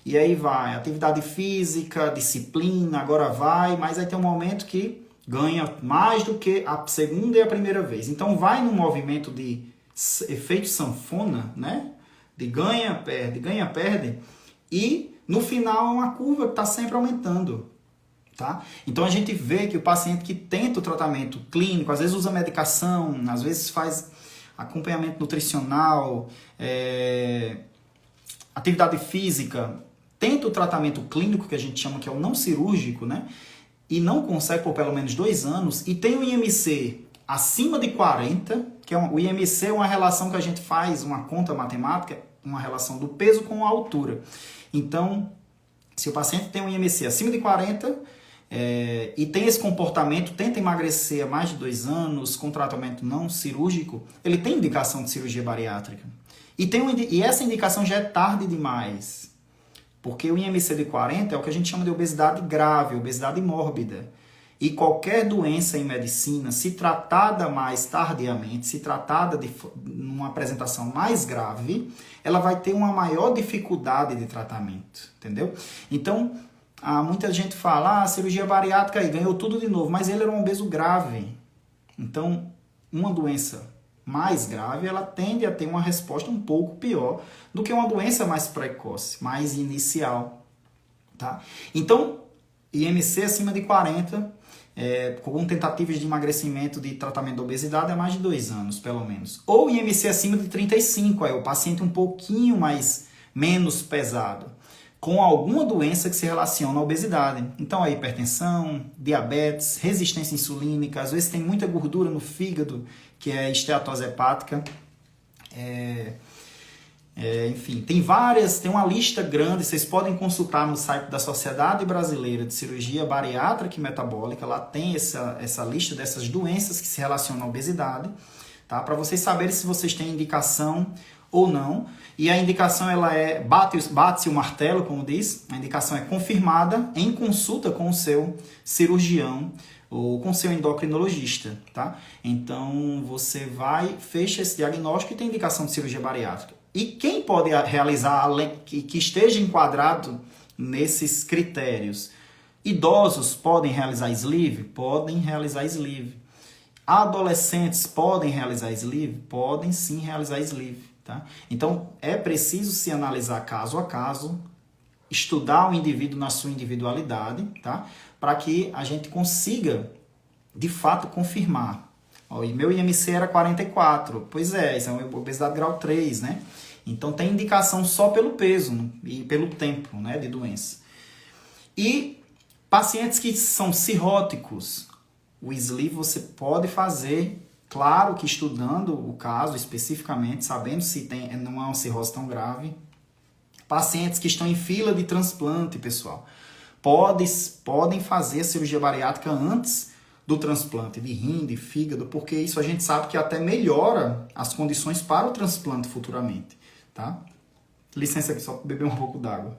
E aí vai, atividade física, disciplina, agora vai, mas aí tem um momento que ganha mais do que a segunda e a primeira vez. Então vai num movimento de efeito sanfona, né? De ganha, perde. E no final é uma curva que está sempre aumentando. Tá? Então a gente vê que o paciente que tenta o tratamento clínico, às vezes usa medicação, às vezes faz acompanhamento nutricional, atividade física, tenta o tratamento clínico, que a gente chama que é o não cirúrgico, né? E não consegue por pelo menos 2 anos, e tem o IMC acima de 40, que o IMC é uma relação que a gente faz, uma conta matemática, uma relação do peso com a altura. Então, Se o paciente tem um IMC acima de 40 e tem esse comportamento, tenta emagrecer há mais de 2 anos com tratamento não cirúrgico, ele tem indicação de cirurgia bariátrica. E essa indicação já é tarde demais, porque o IMC de 40 é o que a gente chama de obesidade grave, obesidade mórbida. E qualquer doença em medicina, se tratada mais tardiamente, se tratada de uma apresentação mais grave, ela vai ter uma maior dificuldade de tratamento, entendeu? Então, muita gente fala, a cirurgia bariátrica aí ganhou tudo de novo, mas ele era um obeso grave. Então, uma doença mais grave, ela tende a ter uma resposta um pouco pior do que uma doença mais precoce, mais inicial, tá? Então, IMC acima de 40, com tentativas de emagrecimento de tratamento da obesidade há mais de 2 anos, pelo menos. Ou IMC acima de 35, o paciente um pouquinho menos pesado, com alguma doença que se relaciona à obesidade. Então, a hipertensão, diabetes, resistência insulínica, às vezes tem muita gordura no fígado, que é esteatose hepática. Enfim, tem uma lista grande, vocês podem consultar no site da Sociedade Brasileira de Cirurgia Bariátrica e Metabólica, lá tem essa lista dessas doenças que se relacionam à obesidade, tá? Para vocês saberem se vocês têm indicação ou não. E a indicação, ela bate-se o martelo, como diz, a indicação é confirmada em consulta com o seu cirurgião ou com o seu endocrinologista, tá? Então, você fecha esse diagnóstico e tem indicação de cirurgia bariátrica. E quem pode realizar, que esteja enquadrado nesses critérios? Idosos podem realizar sleeve? Podem realizar sleeve. Adolescentes podem realizar sleeve? Podem sim realizar sleeve. Tá? Então, é preciso se analisar caso a caso, estudar o indivíduo na sua individualidade, tá? Para que a gente consiga, de fato, confirmar. Meu IMC era 44, pois isso é uma obesidade grau 3, né? Então tem indicação só pelo peso e pelo tempo, né, de doença. E pacientes que são cirróticos, o sleeve você pode fazer, claro que estudando o caso especificamente, sabendo se não é uma cirrose tão grave. Pacientes que estão em fila de transplante, pessoal, podem fazer a cirurgia bariátrica antes do transplante de rim, de fígado, porque isso a gente sabe que até melhora as condições para o transplante futuramente, tá? Licença aqui, só para beber um pouco d'água.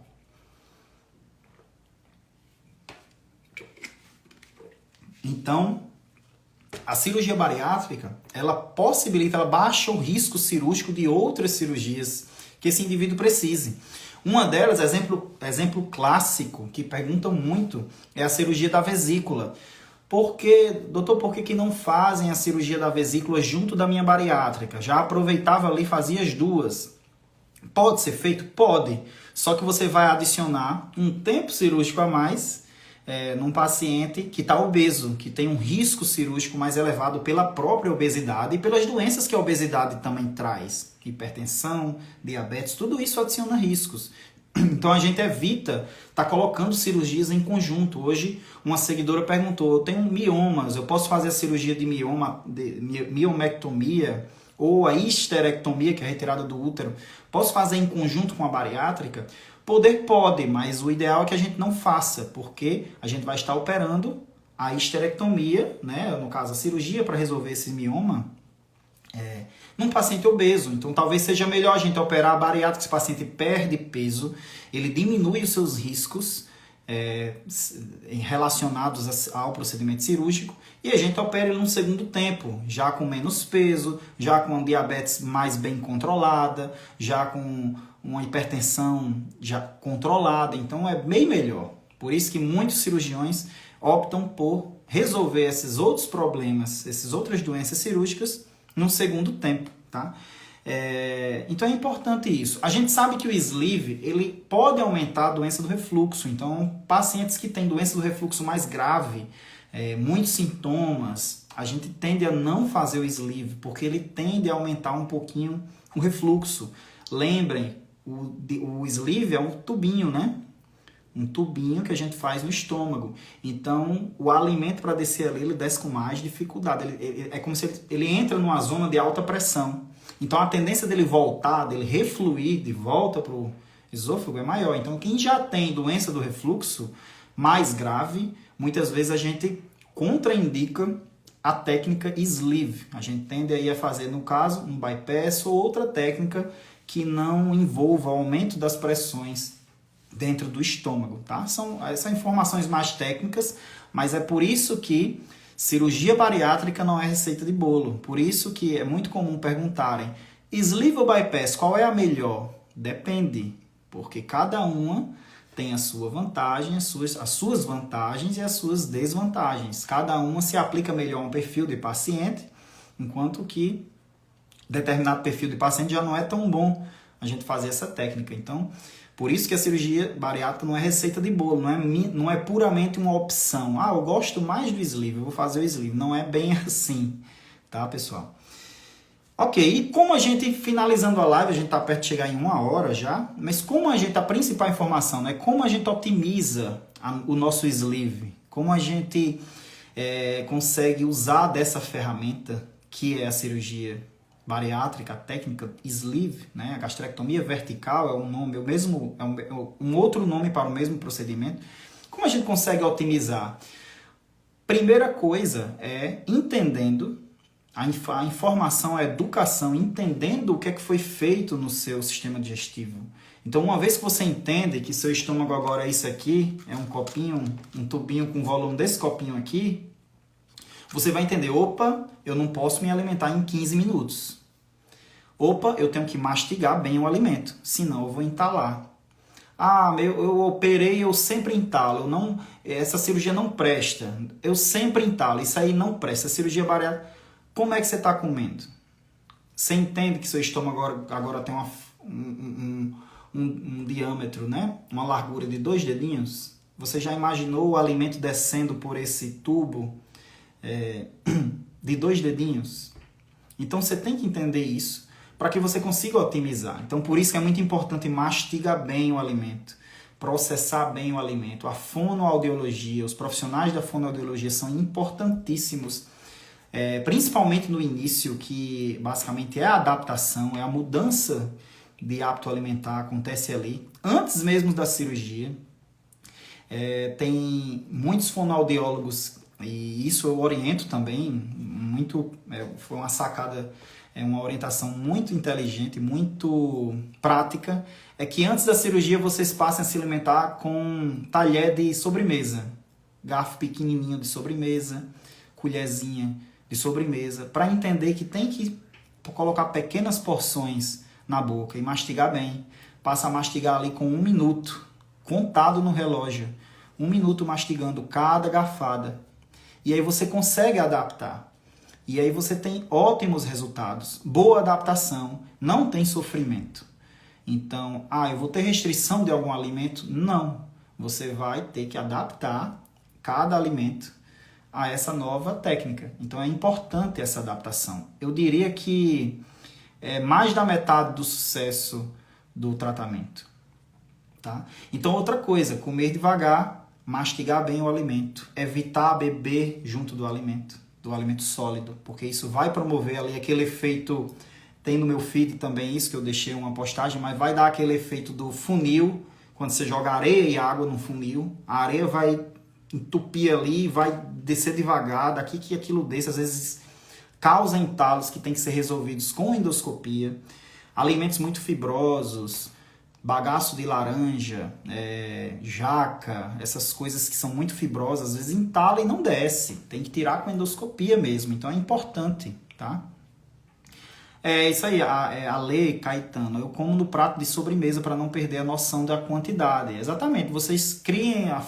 Então, a cirurgia bariátrica, ela baixa o risco cirúrgico de outras cirurgias que esse indivíduo precise. Uma delas, exemplo clássico, que perguntam muito, é a cirurgia da vesícula. Doutor, por que não fazem a cirurgia da vesícula junto da minha bariátrica? Já aproveitava ali e fazia as duas. Pode ser feito? Pode. Só que você vai adicionar um tempo cirúrgico a mais num paciente que está obeso, que tem um risco cirúrgico mais elevado pela própria obesidade e pelas doenças que a obesidade também traz. Hipertensão, diabetes, tudo isso adiciona riscos. Então a gente evita estar colocando cirurgias em conjunto. Hoje uma seguidora perguntou, eu tenho miomas, eu posso fazer a cirurgia de miomectomia ou a histerectomia, que é a retirada do útero, posso fazer em conjunto com a bariátrica? Pode, mas o ideal é que a gente não faça, porque a gente vai estar operando a histerectomia, né, no caso a cirurgia para resolver esse mioma, num paciente obeso. Então talvez seja melhor a gente operar a bariátrica, esse paciente perde peso, ele diminui os seus riscos relacionados ao procedimento cirúrgico e a gente opera ele num segundo tempo, já com menos peso, já com diabetes mais bem controlada, já com uma hipertensão já controlada, então é bem melhor. Por isso que muitos cirurgiões optam por resolver esses outros problemas, essas outras doenças cirúrgicas num segundo tempo, tá? Então é importante isso. A gente sabe que o sleeve, ele pode aumentar a doença do refluxo. Então, pacientes que têm doença do refluxo mais grave, muitos sintomas, a gente tende a não fazer o sleeve, porque ele tende a aumentar um pouquinho o refluxo. Lembrem, o sleeve é um tubinho, né? Um tubinho que a gente faz no estômago. Então, o alimento para descer ali, ele desce com mais dificuldade. É como se ele entra numa zona de alta pressão. Então, a tendência dele voltar, dele refluir de volta para o esôfago é maior. Então, quem já tem doença do refluxo mais grave, muitas vezes a gente contraindica a técnica sleeve. A gente tende aí a fazer, no caso, um bypass ou outra técnica que não envolva o aumento das pressões dentro do estômago, tá? São informações mais técnicas, mas é por isso que cirurgia bariátrica não é receita de bolo. Por isso que é muito comum perguntarem, sleeve ou bypass, qual é a melhor? Depende, porque cada uma tem a sua vantagem, as suas vantagens e as suas desvantagens. Cada uma se aplica melhor a um perfil de paciente, enquanto que determinado perfil de paciente já não é tão bom a gente fazer essa técnica. Então, por isso que a cirurgia bariátrica não é receita de bolo, não é puramente uma opção. Eu gosto mais do sleeve, eu vou fazer o sleeve. Não é bem assim, tá, pessoal? Ok, e como a gente, finalizando a live, a gente está perto de chegar em 1 hora já, mas como a gente, a principal informação, né? Como a gente otimiza o nosso sleeve, como a gente consegue usar dessa ferramenta que é a cirurgia bariátrica, a técnica sleeve, né? A gastrectomia vertical é um nome, um outro nome para o mesmo procedimento. Como a gente consegue otimizar? Primeira coisa é entendendo a informação, a educação, entendendo o que é que foi feito no seu sistema digestivo. Então, uma vez que você entende que seu estômago agora é isso aqui, é um copinho, um tubinho com volume desse copinho aqui, você vai entender, opa, eu não posso me alimentar em 15 minutos. Opa, eu tenho que mastigar bem o alimento, senão eu vou entalar. Eu operei, eu sempre entalo, essa cirurgia não presta, eu sempre entalo, isso aí não presta, a cirurgia bariátrica. Como é que você está comendo? Você entende que seu estômago agora tem um diâmetro, né? Uma largura de 2 dedinhos? Você já imaginou o alimento descendo por esse tubo de 2 dedinhos? Então você tem que entender isso para que você consiga otimizar. Então por isso que é muito importante mastigar bem o alimento, processar bem o alimento. A fonoaudiologia, os profissionais da fonoaudiologia são importantíssimos, principalmente no início, que basicamente é a adaptação, é a mudança de hábito alimentar, acontece ali, antes mesmo da cirurgia. Tem muitos fonoaudiólogos, e isso eu oriento também, foi uma sacada, uma orientação muito inteligente, muito prática, é que antes da cirurgia vocês passem a se alimentar com talher de sobremesa, garfo pequenininho de sobremesa, colherzinha de sobremesa, para entender que tem que colocar pequenas porções na boca e mastigar bem. Passa a mastigar ali com 1 minuto, contado no relógio. 1 minuto mastigando cada garfada. E aí você consegue adaptar. E aí você tem ótimos resultados. Boa adaptação, não tem sofrimento. Então, eu vou ter restrição de algum alimento? Não. Você vai ter que adaptar cada alimento a essa nova técnica. Então é importante essa adaptação. Eu diria que é mais da metade do sucesso do tratamento. Tá? Então outra coisa, comer devagar, mastigar bem o alimento, evitar beber junto do alimento sólido, porque isso vai promover ali aquele efeito, tem no meu feed também isso, que eu deixei uma postagem, mas vai dar aquele efeito do funil, quando você joga areia e água no funil, a areia vai entupir ali, vai descer devagar, daqui que aquilo desce, às vezes causa entalos que tem que ser resolvidos com endoscopia. Alimentos muito fibrosos, bagaço de laranja, jaca, essas coisas que são muito fibrosas, às vezes entala e não desce, tem que tirar com endoscopia mesmo, então é importante, tá? É isso aí, a Lê Caetano, eu como no prato de sobremesa para não perder a noção da quantidade. Exatamente, vocês criem a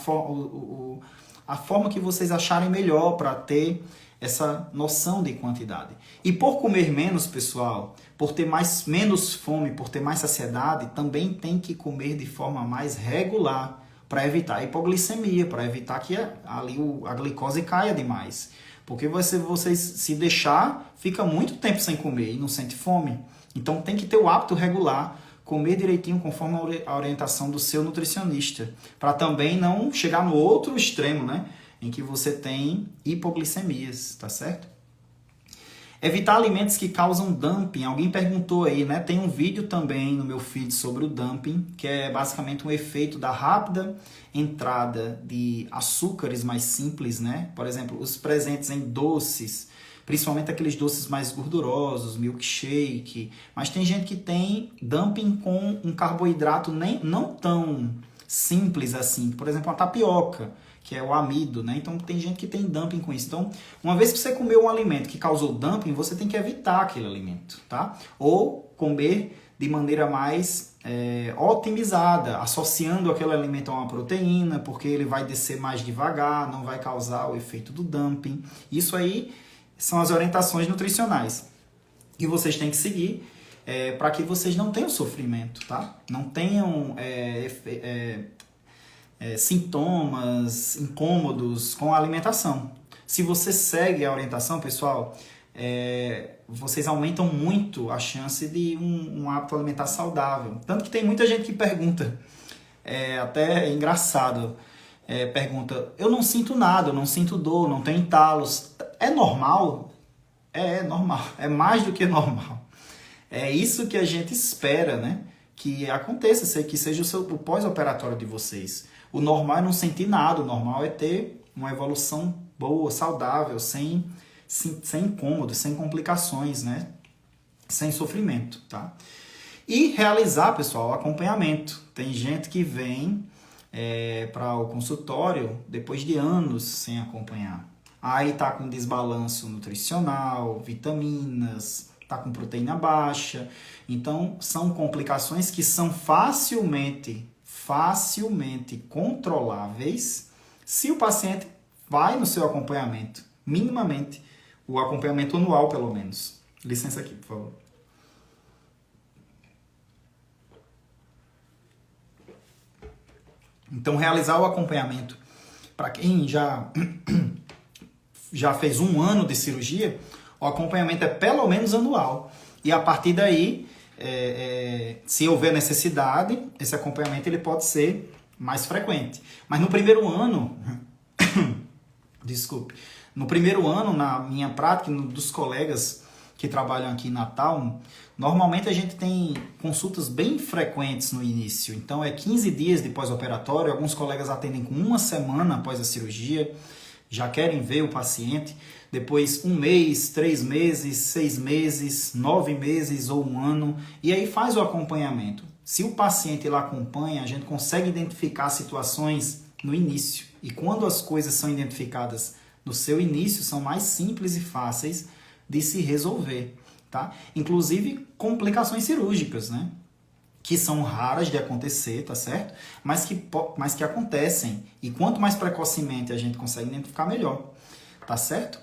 forma que vocês acharem melhor para ter essa noção de quantidade. E por comer menos, pessoal, por ter menos fome, por ter mais saciedade, também tem que comer de forma mais regular para evitar a hipoglicemia, para evitar que ali a glicose caia demais. Porque você se deixar, fica muito tempo sem comer e não sente fome. Então tem que ter o hábito regular, comer direitinho conforme a orientação do seu nutricionista, para também não chegar no outro extremo, né? Em que você tem hipoglicemias, tá certo? Evitar alimentos que causam dumping. Alguém perguntou aí, né? Tem um vídeo também no meu feed sobre o dumping, que é basicamente um efeito da rápida entrada de açúcares mais simples, né? Por exemplo, os presentes em doces, principalmente aqueles doces mais gordurosos, milkshake. Mas tem gente que tem dumping com um carboidrato não tão simples assim. Por exemplo, a tapioca, que é o amido, né? Então tem gente que tem dumping com isso. Então, uma vez que você comeu um alimento que causou dumping, você tem que evitar aquele alimento, tá? Ou comer de maneira mais otimizada, associando aquele alimento a uma proteína, porque ele vai descer mais devagar, não vai causar o efeito do dumping. Isso aí são as orientações nutricionais que vocês têm que seguir para que vocês não tenham sofrimento, tá? Não tenham sintomas incômodos com a alimentação. Se você segue a orientação, pessoal, vocês aumentam muito a chance de um hábito alimentar saudável. Tanto que tem muita gente que pergunta, até é engraçado, pergunta, eu não sinto nada, eu não sinto dor, não tenho entalos. É normal? É normal, é mais do que normal. É isso que a gente espera, né? Que aconteça, que seja o pós-operatório de vocês. O normal é não sentir nada, o normal é ter uma evolução boa, saudável, sem incômodos, sem complicações, né? Sem sofrimento, tá? E realizar, pessoal, o acompanhamento. Tem gente que vem para o consultório depois de anos sem acompanhar. Aí tá com desbalanço nutricional, vitaminas, tá com proteína baixa. Então, são complicações que são facilmente controláveis se o paciente vai no seu acompanhamento, minimamente, o acompanhamento anual, pelo menos. Licença aqui, por favor. Então, realizar o acompanhamento, para quem já fez 1 ano de cirurgia, o acompanhamento é pelo menos anual. E a partir daí, se houver necessidade, esse acompanhamento ele pode ser mais frequente. Mas no primeiro ano, no primeiro ano, na minha prática, dos colegas que trabalham aqui em Natal, normalmente a gente tem consultas bem frequentes no início. Então, 15 dias de pós-operatório, alguns colegas atendem com 1 semana após a cirurgia, já querem ver o paciente, depois 1 mês, 3 meses, 6 meses, 9 meses ou 1 ano, e aí faz o acompanhamento. Se o paciente lá acompanha, a gente consegue identificar situações no início. E quando as coisas são identificadas no seu início, são mais simples e fáceis de se resolver, tá? Inclusive complicações cirúrgicas, né? Que são raras de acontecer, tá certo? Mas que acontecem. E quanto mais precocemente a gente consegue identificar, melhor. Tá certo?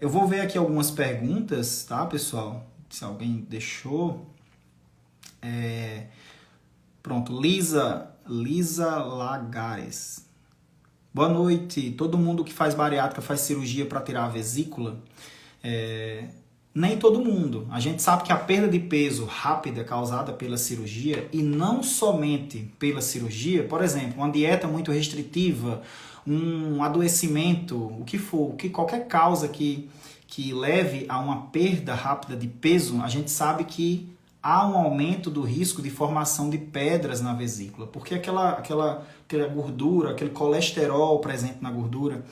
Eu vou ver aqui algumas perguntas, tá, pessoal? Se alguém deixou. Pronto, Lisa Lagares. Boa noite. Todo mundo que faz bariátrica faz cirurgia para tirar a vesícula? Nem todo mundo. A gente sabe que a perda de peso rápida causada pela cirurgia, e não somente pela cirurgia, por exemplo, uma dieta muito restritiva, um adoecimento, o que for, qualquer causa que leve a uma perda rápida de peso, a gente sabe que há um aumento do risco de formação de pedras na vesícula, porque aquela gordura, aquele colesterol presente na gordura,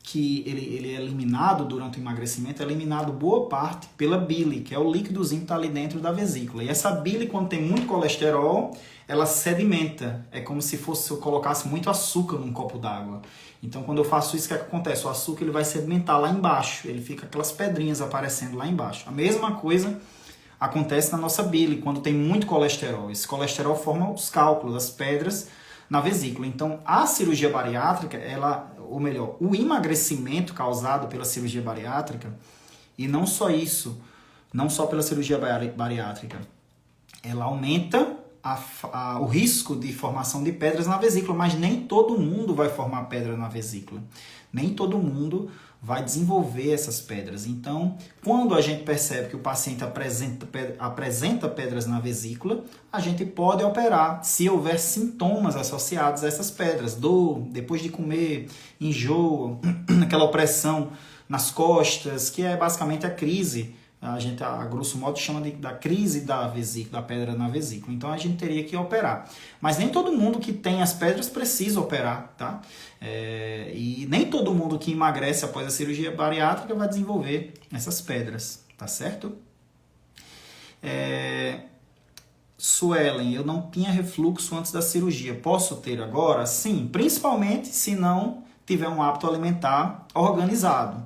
que ele é eliminado durante o emagrecimento, é eliminado boa parte pela bile, que é o líquidozinho que está ali dentro da vesícula. E essa bile, quando tem muito colesterol, ela sedimenta. É como se eu colocasse muito açúcar num copo d'água. Então, quando eu faço isso, o que acontece? O açúcar ele vai sedimentar lá embaixo. Ele fica aquelas pedrinhas aparecendo lá embaixo. A mesma coisa acontece na nossa bile, quando tem muito colesterol. Esse colesterol forma os cálculos, as pedras na vesícula. Então, a cirurgia bariátrica, o emagrecimento causado pela cirurgia bariátrica, e não só isso, não só pela cirurgia bariátrica, ela aumenta o risco de formação de pedras na vesícula, mas nem todo mundo vai formar pedra na vesícula. Nem todo mundo vai desenvolver essas pedras. Então, quando a gente percebe que o paciente apresenta pedras na vesícula, a gente pode operar se houver sintomas associados a essas pedras. Dor, depois de comer, enjoo, aquela opressão nas costas, que é basicamente a crise. A gente, a grosso modo, chama da crise da vesícula, da pedra na vesícula. Então, a gente teria que operar. Mas nem todo mundo que tem as pedras precisa operar, tá? E nem todo mundo que emagrece após a cirurgia bariátrica vai desenvolver essas pedras, tá certo? Suelen, eu não tinha refluxo antes da cirurgia. Posso ter agora? Sim, principalmente se não tiver um hábito alimentar organizado.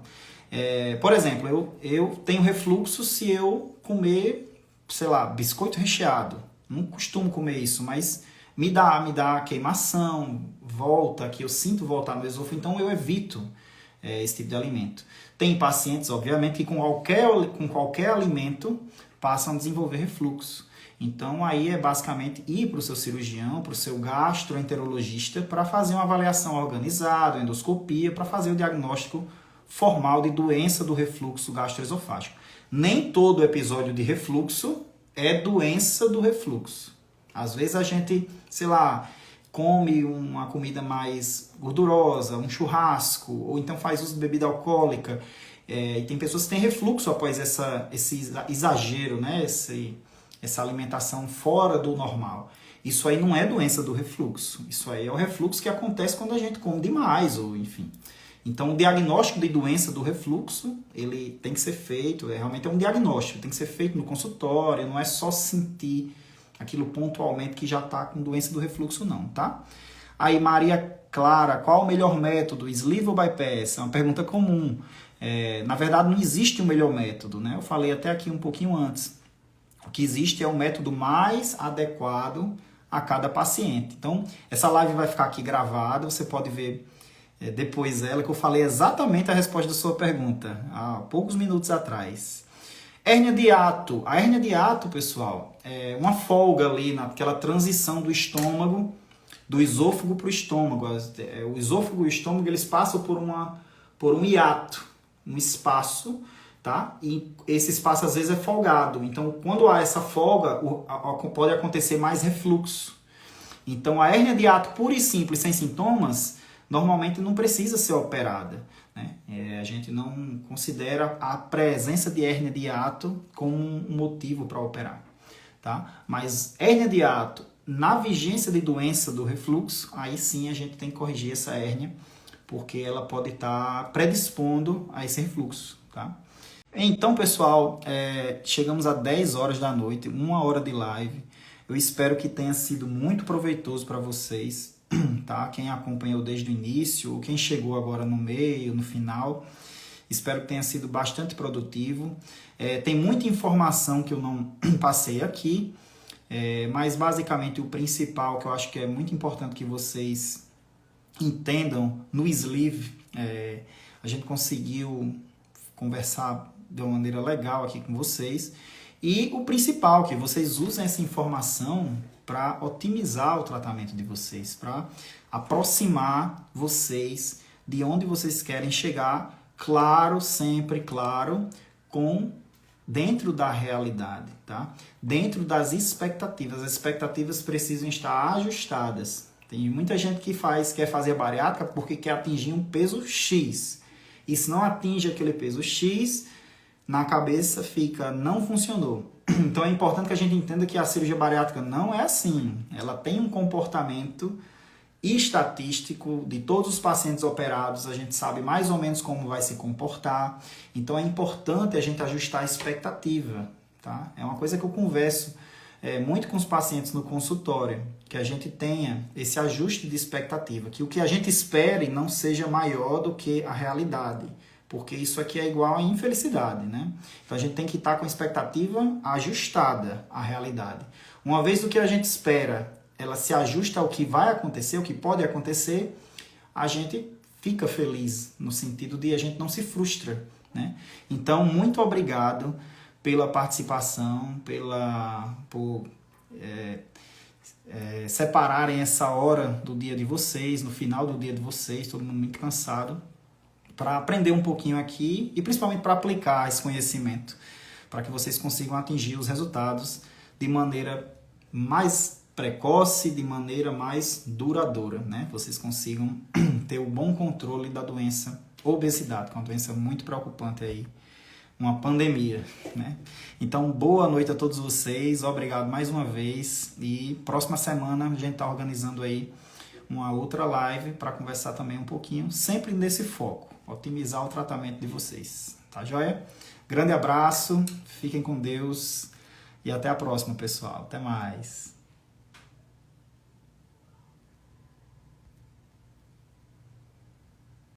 Por exemplo, eu tenho refluxo se eu comer, sei lá, biscoito recheado. Não costumo comer isso, mas me dá queimação, volta, que eu sinto voltar no esôfago, então eu evito esse tipo de alimento. Tem pacientes, obviamente, que com qualquer alimento passam a desenvolver refluxo. Então, aí é basicamente ir para o seu cirurgião, para o seu gastroenterologista, para fazer uma avaliação organizada, endoscopia, para fazer o diagnóstico formal de doença do refluxo gastroesofágico. Nem todo episódio de refluxo é doença do refluxo. Às vezes a gente, sei lá, come uma comida mais gordurosa, um churrasco, ou então faz uso de bebida alcoólica, e tem pessoas que têm refluxo após esse exagero, né? Essa alimentação fora do normal. Isso aí não é doença do refluxo. Isso aí é o refluxo que acontece quando a gente come demais, ou enfim. Então, o diagnóstico de doença do refluxo, ele tem que ser feito, realmente é um diagnóstico, tem que ser feito no consultório, não é só sentir aquilo pontualmente que já está com doença do refluxo, não, tá? Aí, Maria Clara, qual o melhor método, sleeve ou bypass? É uma pergunta comum. Na verdade, não existe um melhor método, né? Eu falei até aqui um pouquinho antes. O que existe é um método mais adequado a cada paciente. Então, essa live vai ficar aqui gravada, você pode ver depois dela, que eu falei exatamente a resposta da sua pergunta, há poucos minutos atrás. Hérnia de hiato. A hérnia de hiato, pessoal, é uma folga ali naquela transição do estômago, do esôfago para o estômago. O esôfago e o estômago, eles passam por um hiato, um espaço, tá? E esse espaço às vezes é folgado. Então, quando há essa folga, pode acontecer mais refluxo. Então, a hérnia de hiato pura e simples, sem sintomas, normalmente não precisa ser operada, né? A gente não considera a presença de hérnia de hiato como um motivo para operar, tá? Mas hérnia de hiato, na vigência de doença do refluxo, aí sim a gente tem que corrigir essa hérnia, porque ela pode estar predispondo a esse refluxo, tá? Então, pessoal, chegamos a 10 horas da noite, 1 hora de live. Eu espero que tenha sido muito proveitoso para vocês, tá? Quem acompanhou desde o início, ou quem chegou agora no meio, no final, espero que tenha sido bastante produtivo. Tem muita informação que eu não passei aqui, mas basicamente o principal que eu acho que é muito importante que vocês entendam no sleeve, a gente conseguiu conversar de uma maneira legal aqui com vocês. E o principal, que vocês usem essa informação para otimizar o tratamento de vocês, para aproximar vocês de onde vocês querem chegar, claro, sempre claro, dentro da realidade, tá? Dentro das expectativas. As expectativas precisam estar ajustadas. Tem muita gente que quer fazer bariátrica porque quer atingir um peso X. E se não atinge aquele peso X, na cabeça fica, não funcionou. Então é importante que a gente entenda que a cirurgia bariátrica não é assim. Ela tem um comportamento estatístico de todos os pacientes operados, a gente sabe mais ou menos como vai se comportar. Então é importante a gente ajustar a expectativa, tá? É uma coisa que eu converso muito com os pacientes no consultório, que a gente tenha esse ajuste de expectativa, que o que a gente espere não seja maior do que a realidade, porque isso aqui é igual a infelicidade, né? Então a gente tem que estar com a expectativa ajustada à realidade. Uma vez do que a gente espera, ela se ajusta ao que vai acontecer, o que pode acontecer, a gente fica feliz, no sentido de a gente não se frustra, né? Então, muito obrigado pela participação, por separarem essa hora do dia de vocês, no final do dia de vocês, todo mundo muito cansado, para aprender um pouquinho aqui e principalmente para aplicar esse conhecimento, para que vocês consigam atingir os resultados de maneira mais precoce, de maneira mais duradoura, né? Vocês consigam ter o bom controle da doença obesidade, que é uma doença muito preocupante aí, uma pandemia, né? Então, boa noite a todos vocês, obrigado mais uma vez, e próxima semana a gente está organizando aí uma outra live para conversar também um pouquinho, sempre nesse foco, otimizar o tratamento de vocês, tá joia? Grande abraço, fiquem com Deus e até a próxima, pessoal. Até mais.